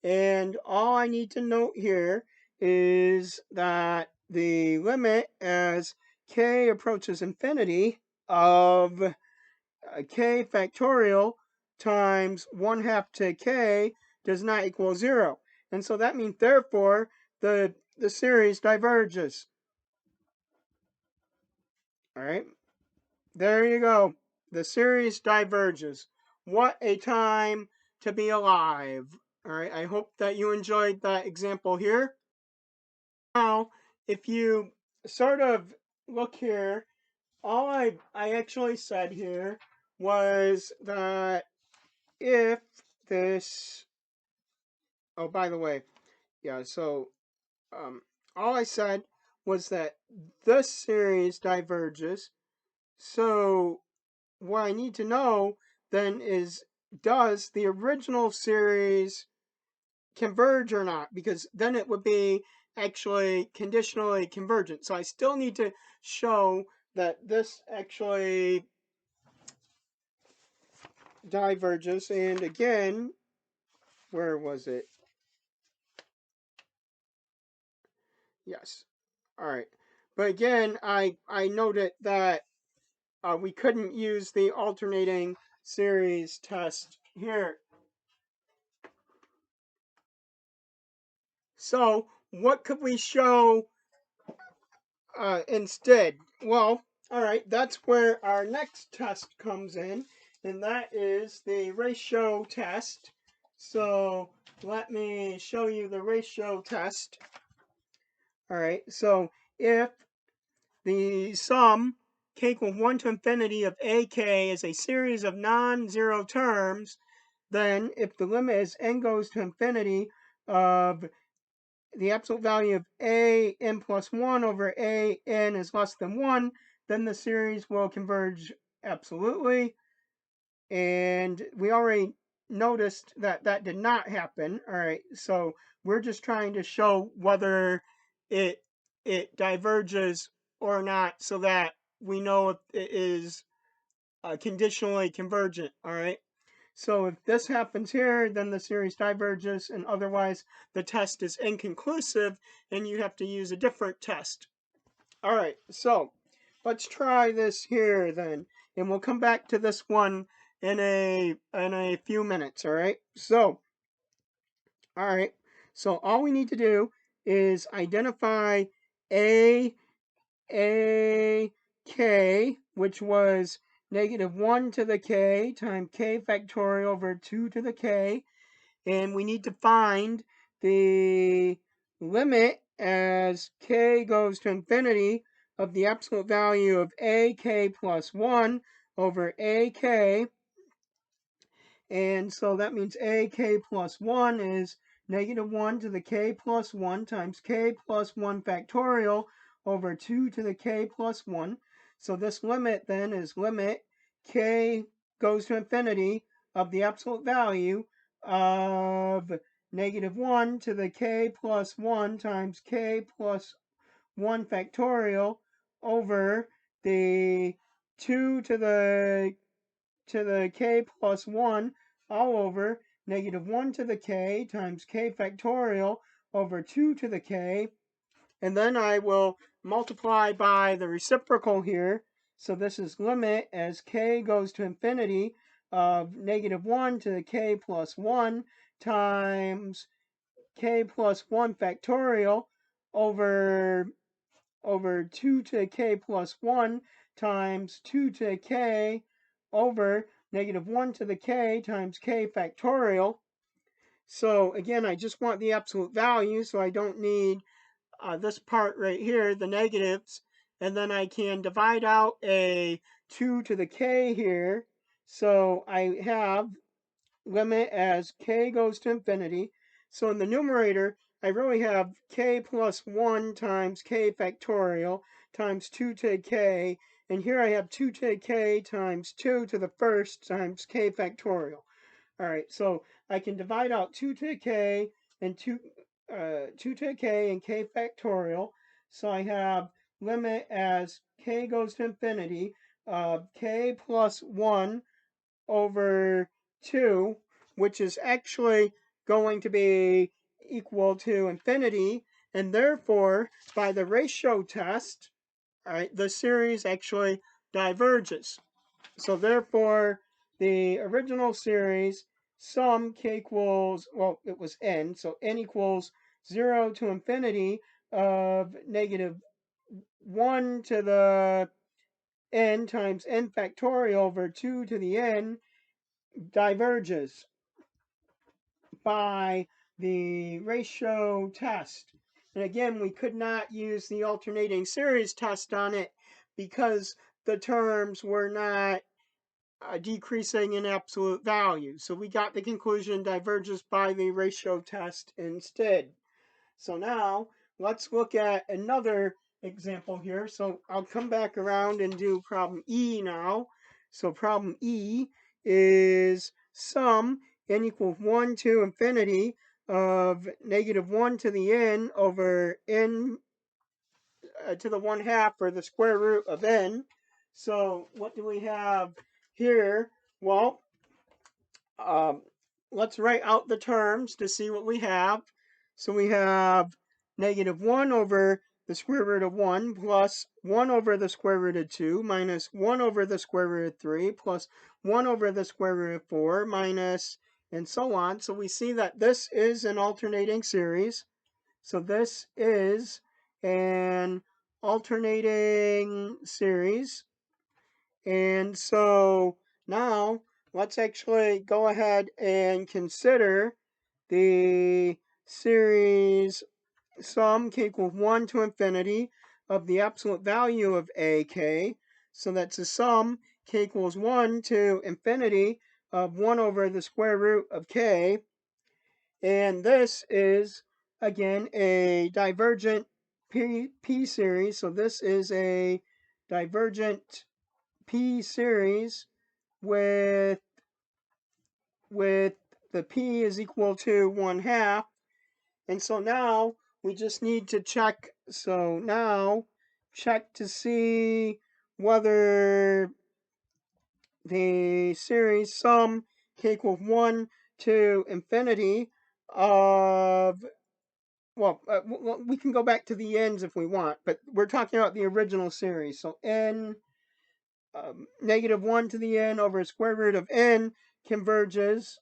And all I need to note here is that the limit as k approaches infinity of k factorial times 1/2 to k does not equal 0. And so that means, therefore, the series diverges. All right, there you go. The series diverges. What a time to be alive. All right, I hope that you enjoyed that example here. Now, if you sort of look here, all I actually said here was that if this, oh, by the way, yeah, so um, all I said was that this series diverges. So what I need to know then is, does the original series converge or not? Because then it would be actually conditionally convergent. So I still need to show that this actually diverges. And again, where was it? Yes. All right. But again, I noted that we couldn't use the alternating series test here. So what could we show instead? Well, all right, that's where our next test comes in, and that is the ratio test. So let me show you the ratio test. All right, so if the sum k equals 1 to infinity of ak is a series of non-zero terms, then if the limit as n goes to infinity of the absolute value of a n plus 1 over a n is less than 1, then the series will converge absolutely. And we already noticed that that did not happen. All right, so we're just trying to show whether it it diverges or not, so that we know if it is conditionally convergent. All right. So if this happens here, then the series diverges, and otherwise the test is inconclusive and you have to use a different test. All right, so let's try this here then, and we'll come back to this one in a few minutes. All right. So all we need to do is identify a k, which was -1 to the k times k factorial over 2 to the k. And we need to find the limit as k goes to infinity of the absolute value of ak plus 1 over ak. And so that means ak plus 1 is -1 to the k plus 1 times k plus 1 factorial over 2 to the k plus 1. So this limit then is limit k goes to infinity of the absolute value of -1 to the k plus 1 times k plus 1 factorial over the 2 to the k plus 1 all over negative 1 to the k times k factorial over 2 to the k. And then I will multiply by the reciprocal here. So this is limit as k goes to infinity of negative 1 to the k plus 1 times k plus 1 factorial over 2 to the k plus 1 times 2 to the k over negative 1 to the k times k factorial. So again, I just want the absolute value, so I don't need this part right here, the negatives, and then I can divide out a 2 to the k here. So I have limit as k goes to infinity. So in the numerator, I really have k plus 1 times k factorial times 2 to the k, and here I have 2 to the k times 2 to the first times k factorial. All right, so I can divide out 2 to the k and 2 to the k and k factorial. So I have limit as k goes to infinity of k plus 1 over 2, which is actually going to be equal to infinity, and therefore, by the ratio test, all right, the series actually diverges. So therefore, the original series, sum k equals, well, it was n, so n equals 0 to infinity of negative 1 to the n times n factorial over 2 to the n diverges by the ratio test. And again, we could not use the alternating series test on it because the terms were not decreasing in absolute value. So we got the conclusion diverges by the ratio test instead. So now let's look at another example here. So I'll come back around and do problem E now. So problem E is sum n equals 1 to infinity of negative 1 to the n over n to the 1/2 or the square root of n. So what do we have here? Well, um, let's write out the terms to see what we have. So we have negative 1 over the square root of 1 plus 1 over the square root of 2 minus 1 over the square root of 3 plus 1 over the square root of 4 minus and so on. So we see that this is an alternating series. So this is an alternating series. And so now let's actually go ahead and consider the series sum k equals 1 to infinity of the absolute value of ak. So that's a sum k equals 1 to infinity of 1 over the square root of k. And this is, again, a divergent P series. So this is a divergent P series with the P is equal to 1/2. And so now we just need to check. So now check to see whether the series sum k equals 1 to infinity of, well, we can go back to the ends if we want, but we're talking about the original series. So n negative 1 to the n over square root of n converges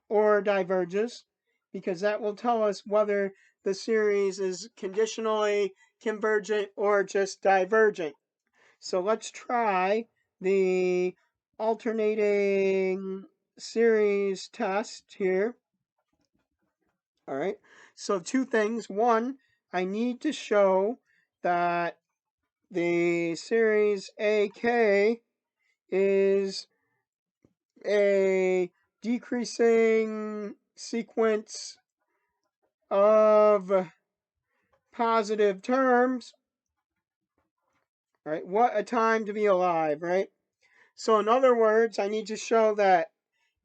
or diverges, because that will tell us whether the series is conditionally convergent or just divergent. So let's try the alternating series test here. All right, so two things. One, I need to show that the series AK is a decreasing sequence of positive terms. All right, what a time to be alive, right? So in other words, I need to show that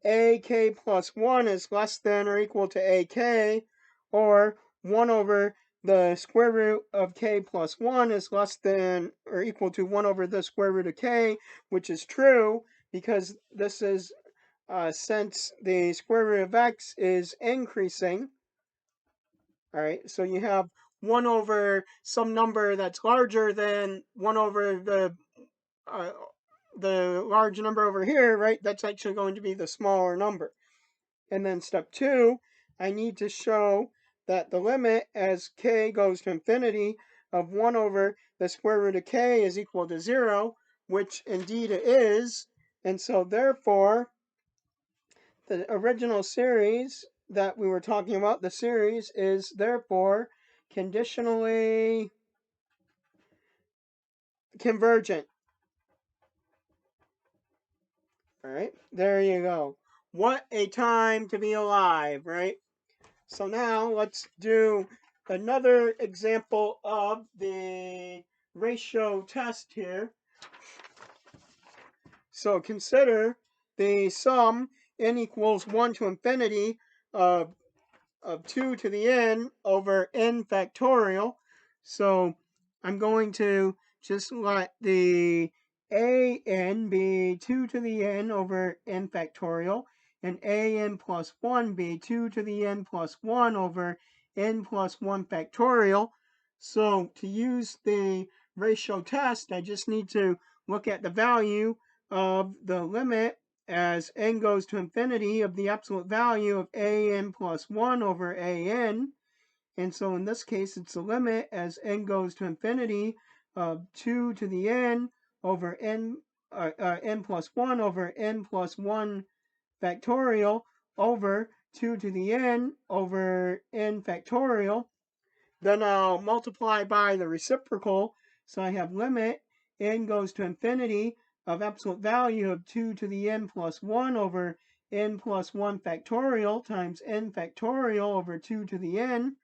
AK plus 1 is less than or equal to AK, or 1 over the square root of k plus 1 is less than or equal to 1 over the square root of k, which is true because this is since the square root of x is increasing, all right, so you have 1 over some number that's larger than 1 over uh, the large number over here, right? That's actually going to be the smaller number. And then step 2, I need to show that the limit as k goes to infinity of 1 over the square root of k is equal to 0, which indeed it is. And so therefore, the original series that we were talking about, the series is therefore conditionally convergent. All right, there you go. What a time to be alive, right? So now let's do another example of the ratio test here. So consider the sum n equals 1 to infinity of 2 to the n over n factorial. So I'm going to just let the an be 2 to the n over n factorial, and an plus 1 be 2 to the n plus 1 over n plus 1 factorial. So to use the ratio test, I just need to look at the value of the limit as n goes to infinity of the absolute value of an plus 1 over an. And so in this case, it's the limit as n goes to infinity of 2 to the n over n plus 1 over n plus 1 factorial over 2 to the n over n factorial. Then I'll multiply by the reciprocal. So I have limit n goes to infinity of absolute value of 2 to the n plus 1 over n plus 1 factorial times n factorial over 2 to the n.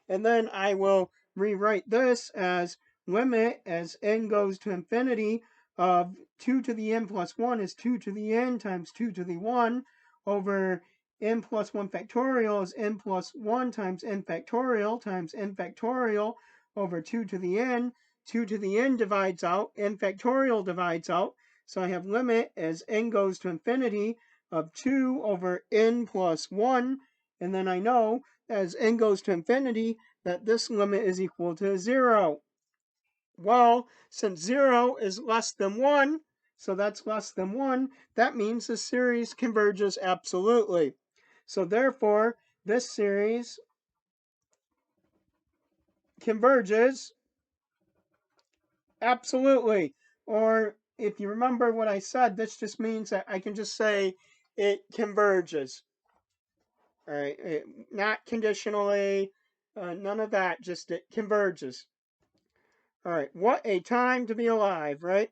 And then I will rewrite this as limit as n goes to infinity of 2 to the n plus 1 is 2 to the n times 2 to the 1 over n plus 1 factorial is n plus 1 times n factorial over 2 to the n. 2 to the n divides out, n factorial divides out. So I have limit as n goes to infinity of 2 over n plus 1. And then I know as n goes to infinity that this limit is equal to 0. Well, since 0 is less than 1, so that's less than 1, that means the series converges absolutely. So therefore, this series converges absolutely. Or if you remember what I said, this just means that I can just say it converges. All right, not conditionally, none of that, just it converges. All right, what a time to be alive, right?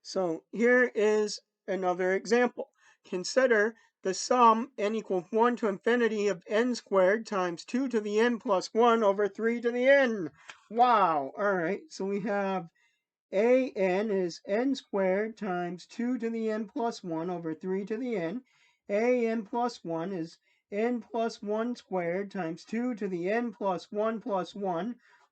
So here is another example. Consider the sum n equals 1 to infinity of n squared times 2 to the n plus 1 over 3 to the n. Wow, all right, so we have an is n squared times 2 to the n plus 1 over 3 to the n. An plus 1 is n plus 1 squared times 2 to the n plus 1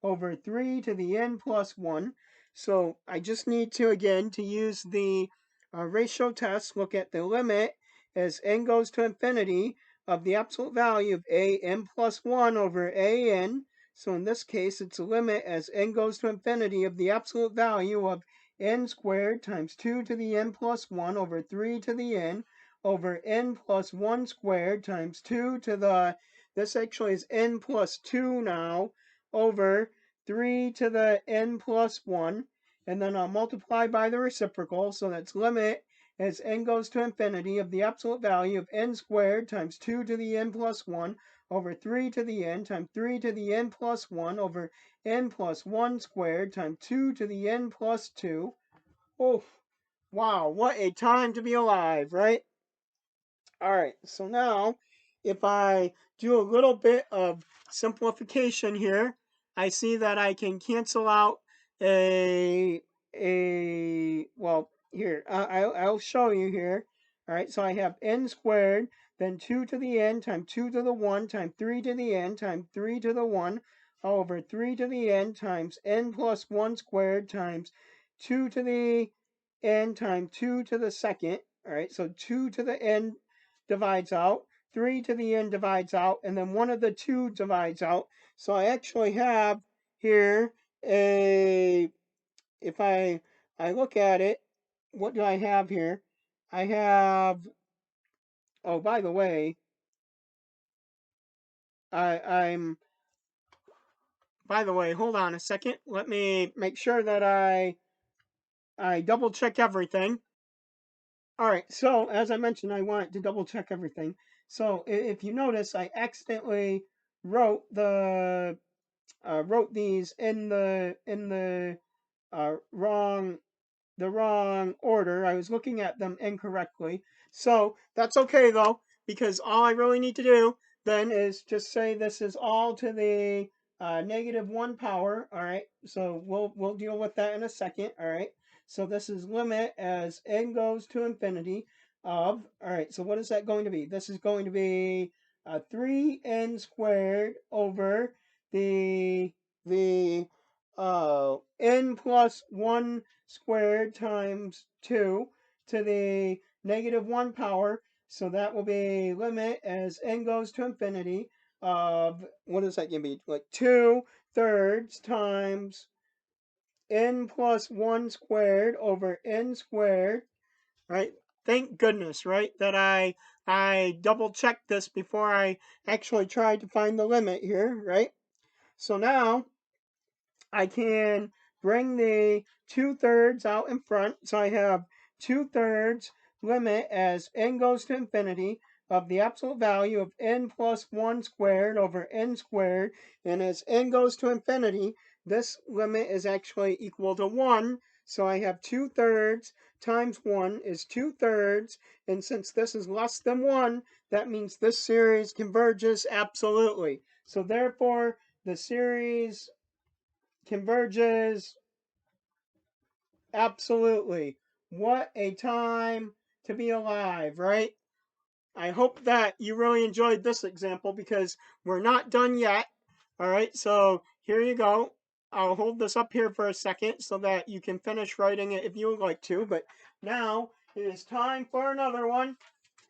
over 3 to the n plus 1. So I just need to, again, to use the ratio test, look at the limit as n goes to infinity of the absolute value of an plus 1 over an. So in this case, it's a limit as n goes to infinity of the absolute value of n squared times 2 to the n plus 1 over 3 to the n over n plus 1 squared times 2 to the, this actually is n plus 2 now, over 3 to the n plus 1. And then I'll multiply by the reciprocal, so that's limit as n goes to infinity of the absolute value of n squared times 2 to the n plus 1 over 3 to the n times 3 to the n plus 1 over n plus 1 squared times 2 to the n plus 2. Oh, wow, what a time to be alive, right? All right, so now if I do a little bit of simplification here, I see that I can cancel out well, here, I'll show you here. All right, so I have n squared, then 2 to the n times 2 to the 1 times 3 to the n times 3 to the 1 over 3 to the n times n plus 1 squared times 2 to the n times 2 to the second. All right, so 2 to the n divides out, 3 to the n divides out, and then one of the two divides out. So I actually have here a, if I look at it, what do I have here? I have, oh, by the way, I'm, by the way, hold on a second. Let me make sure that I double check everything. All right, so as I mentioned, I wanted to double check everything. So if you notice, I accidentally wrote wrote these in wrong the wrong order. I was looking at them incorrectly. So that's okay though, because all I really need to do then is just say this is all to the -1 power. All right. So we'll deal with that in a second. All right. So this is limit as n goes to infinity of, all right, so what is that going to be? This is going to be 3n squared over the n plus 1 squared times 2 to the -1 power. So that will be limit as n goes to infinity of, what is that going to be? Like 2/3 times n plus 1 squared over n squared, right? Thank goodness, right, that I double checked this before I actually tried to find the limit here, right? So now I can bring the 2/3 out in front. So I have 2/3 limit as n goes to infinity of the absolute value of n plus 1 squared over n squared. And as n goes to infinity, this limit is actually equal to 1. So I have 2/3 times 1 is 2/3. And since this is less than 1, that means this series converges absolutely. So therefore, the series converges absolutely. What a time to be alive, right? I hope that you really enjoyed this example because we're not done yet. All right, so here you go. I'll hold this up here for a second so that you can finish writing it if you would like to. But now it is time for another one.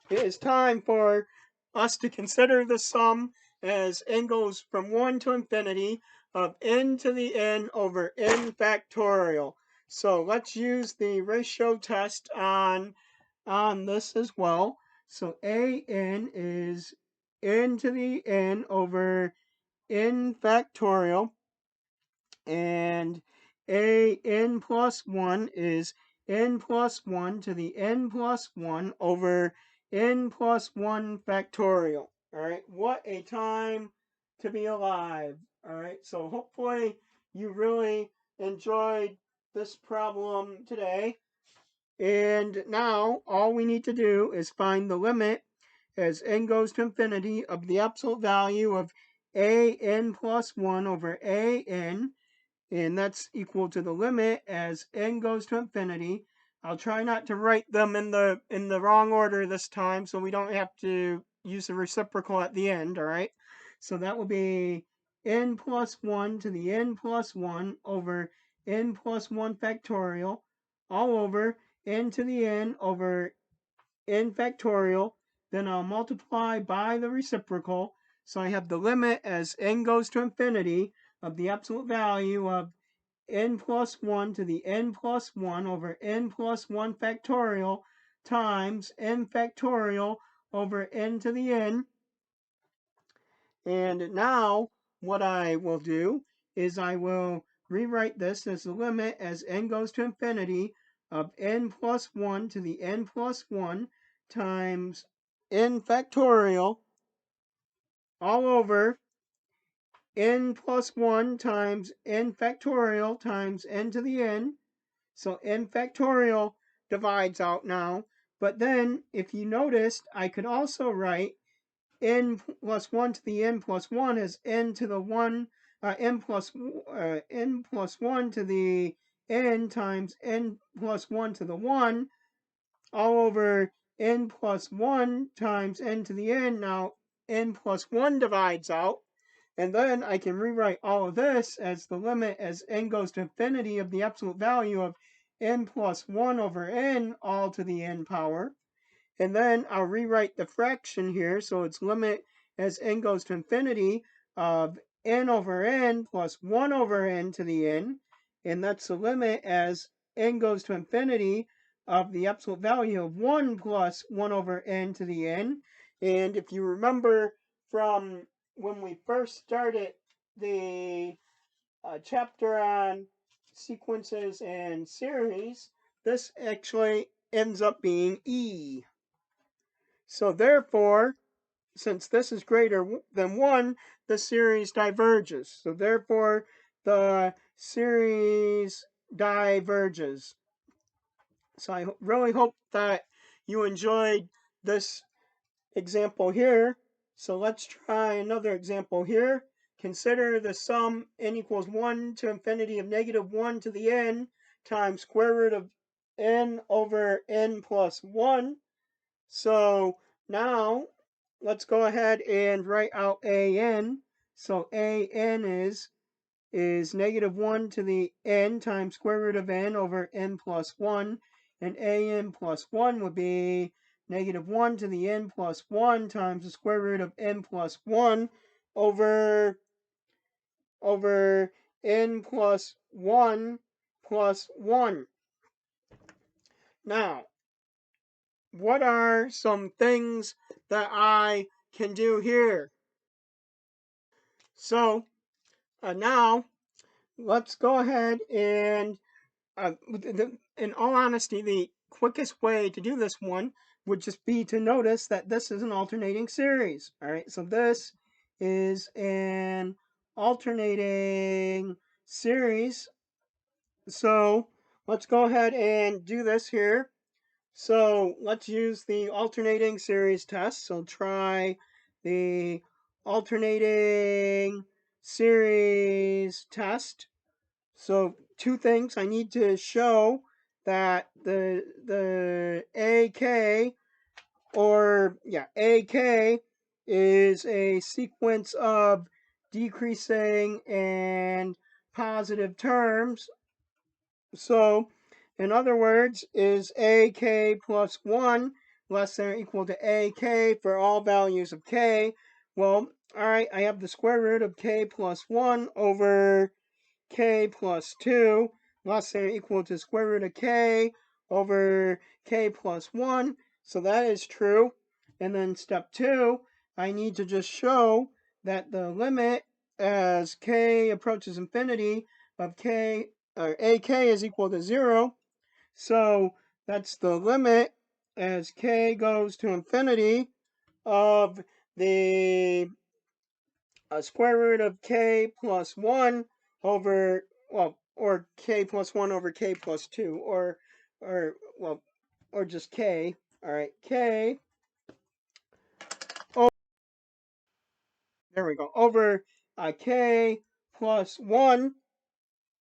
It is time for us to consider the sum as n goes from 1 to infinity of n to the n over n factorial. So let's use the ratio test on this as well. So an is n to the n over n factorial, and n plus 1 is n plus 1 to the n plus 1 over n plus 1 factorial. All right, what a time to be alive. All right, so hopefully you really enjoyed this problem today. And now all we need to do is find the limit as n goes to infinity of the absolute value of an plus 1 over an, and that's equal to the limit as n goes to infinity. I'll try not to write them in the wrong order this time so we don't have to use the reciprocal at the end, all right? So that will be n plus 1 to the n plus 1 over n plus 1 factorial all over n to the n over n factorial. Then I'll multiply by the reciprocal. So I have the limit as n goes to infinity of the absolute value of n plus 1 to the n plus 1 over n plus 1 factorial times n factorial over n to the n. And now what I will do is I will rewrite this as the limit as n goes to infinity of n plus 1 to the n plus 1 times n factorial all over n plus 1 times n factorial times n to the n. So n factorial divides out now. But then, if you noticed, I could also write n plus 1 to the n plus 1 as n to the 1, n plus 1 to the n times n plus 1 to the 1 all over n plus 1 times n to the n. Now, n plus 1 divides out. And then I can rewrite all of this as the limit as n goes to infinity of the absolute value of n plus 1 over n all to the n power. And then I'll rewrite the fraction here. So it's limit as n goes to infinity of n over n plus 1 over n to the n. And that's the limit as n goes to infinity of the absolute value of 1 plus 1 over n to the n. And if you remember from when we first started the chapter on sequences and series, this actually ends up being E. So therefore, since this is greater than 1, the series diverges. So therefore, the series diverges. So I really hope that you enjoyed this example here. So let's try another example here. Consider the sum n equals 1 to infinity of negative 1 to the n times square root of n over n plus 1. So now let's go ahead and write out an. So an is negative 1 to the n times square root of n over n plus 1. And an plus 1 would be negative 1 to the n plus 1 times the square root of n plus 1 over n plus 1 plus 1. Now, what are some things that I can do here? So now let's go ahead and in all honesty, the quickest way to do this one would just be to notice that this is an alternating series. All right, so this is an alternating series. So let's go ahead and do this here. So let's use the alternating series test. So try the alternating series test. So two things, I need to show that the AK AK is a sequence of decreasing and positive terms. So in other words, is AK plus 1 less than or equal to AK for all values of K? Well, all right, I have the square root of K plus 1 over K plus 2 less than or equal to square root of K over K plus 1. So that is true. And then step 2, I need to just show that the limit as K approaches infinity of K or AK is equal to 0. So that's the limit as K goes to infinity of the square root of K plus 1 over, well, or K plus 1 over K plus 2, well, or just K. All right, K, oh, there we go, over K plus 1.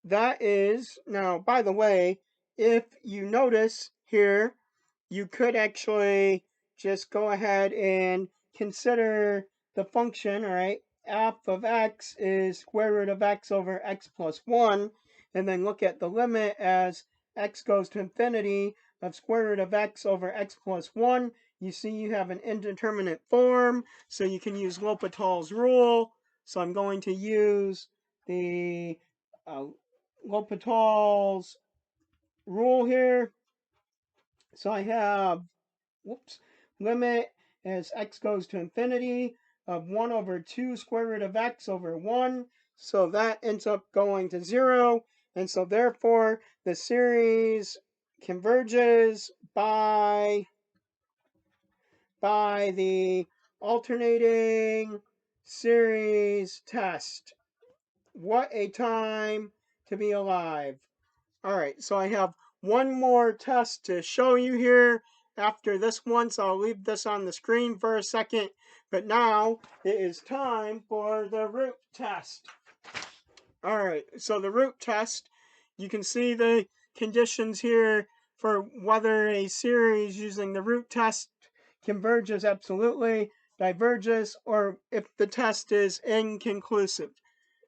That is, now, by the way, if you notice here, you could actually just go ahead and consider the function, all right? F of x is square root of x over x plus 1, and then look at the limit as x goes to infinity of square root of x over x plus 1. You see you have an indeterminate form, so you can use L'Hopital's rule. So I'm going to use the L'Hopital's rule here. So I have, whoops, limit as x goes to infinity of 1 over 2 square root of x over 1. So that ends up going to 0. And so therefore, the series converges by the alternating series test. What a time to be alive. All right, so I have one more test to show you here after this one, so I'll leave this on the screen for a second. But now it is time for the root test. All right, so the root test, you can see the conditions here for whether a series using the root test converges absolutely, diverges, or if the test is inconclusive.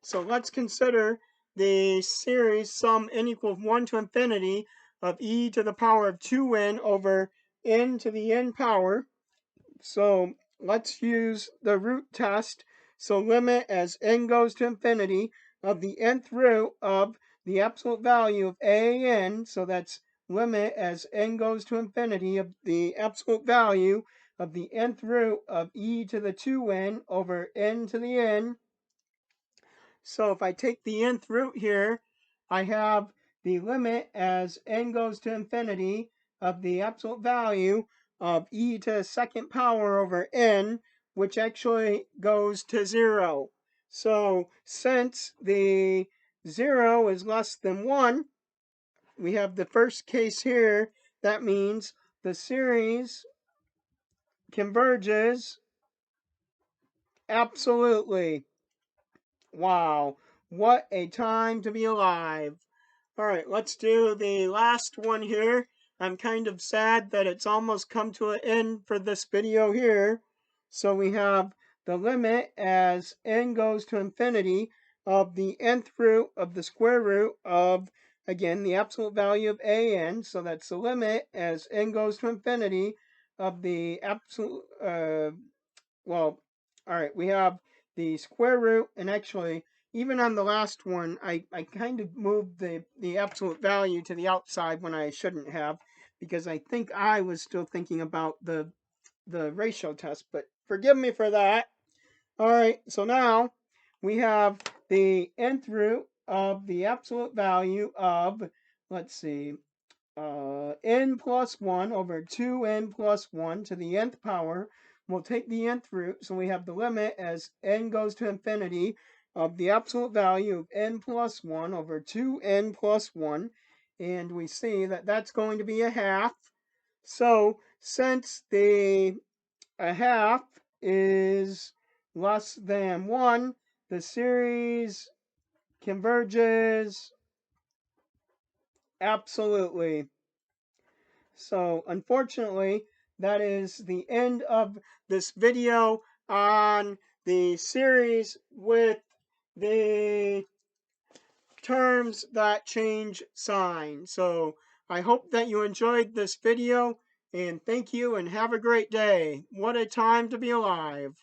So let's consider the series sum n equals 1 to infinity of e to the power of 2n over n to the n power. So let's use the root test. So limit as n goes to infinity of the nth root of the absolute value of a(n). So that's limit as n goes to infinity of the absolute value of the nth root of e to the 2n over n to the n. So if I take the nth root here, I have the limit as n goes to infinity of the absolute value of e to the second power over n, which actually goes to 0. So since the 0 is less than 1, we have the first case here. That means the series converges absolutely. Wow, what a time to be alive. All right, let's do the last one here. I'm kind of sad that it's almost come to an end for this video here. So we have the limit as n goes to infinity of the nth root of the square root of, again, the absolute value of a(n). So that's the limit as n goes to infinity of the absolute, well, all right, we have the square root, and actually, even on the last one, I kind of moved the absolute value to the outside when I shouldn't have, because I think I was still thinking about the ratio test, but forgive me for that. All right, so now we have the nth root of the absolute value of, let's see, n plus 1 over 2n plus 1 to the nth power. We'll take the nth root, so we have the limit as n goes to infinity of the absolute value of n plus 1 over 2n plus 1. And we see that that's going to be a half. So since a half is less than 1, the series converges absolutely. So unfortunately, that is the end of this video on the series with the terms that change sign. So I hope that you enjoyed this video, and thank you and have a great day. What a time to be alive.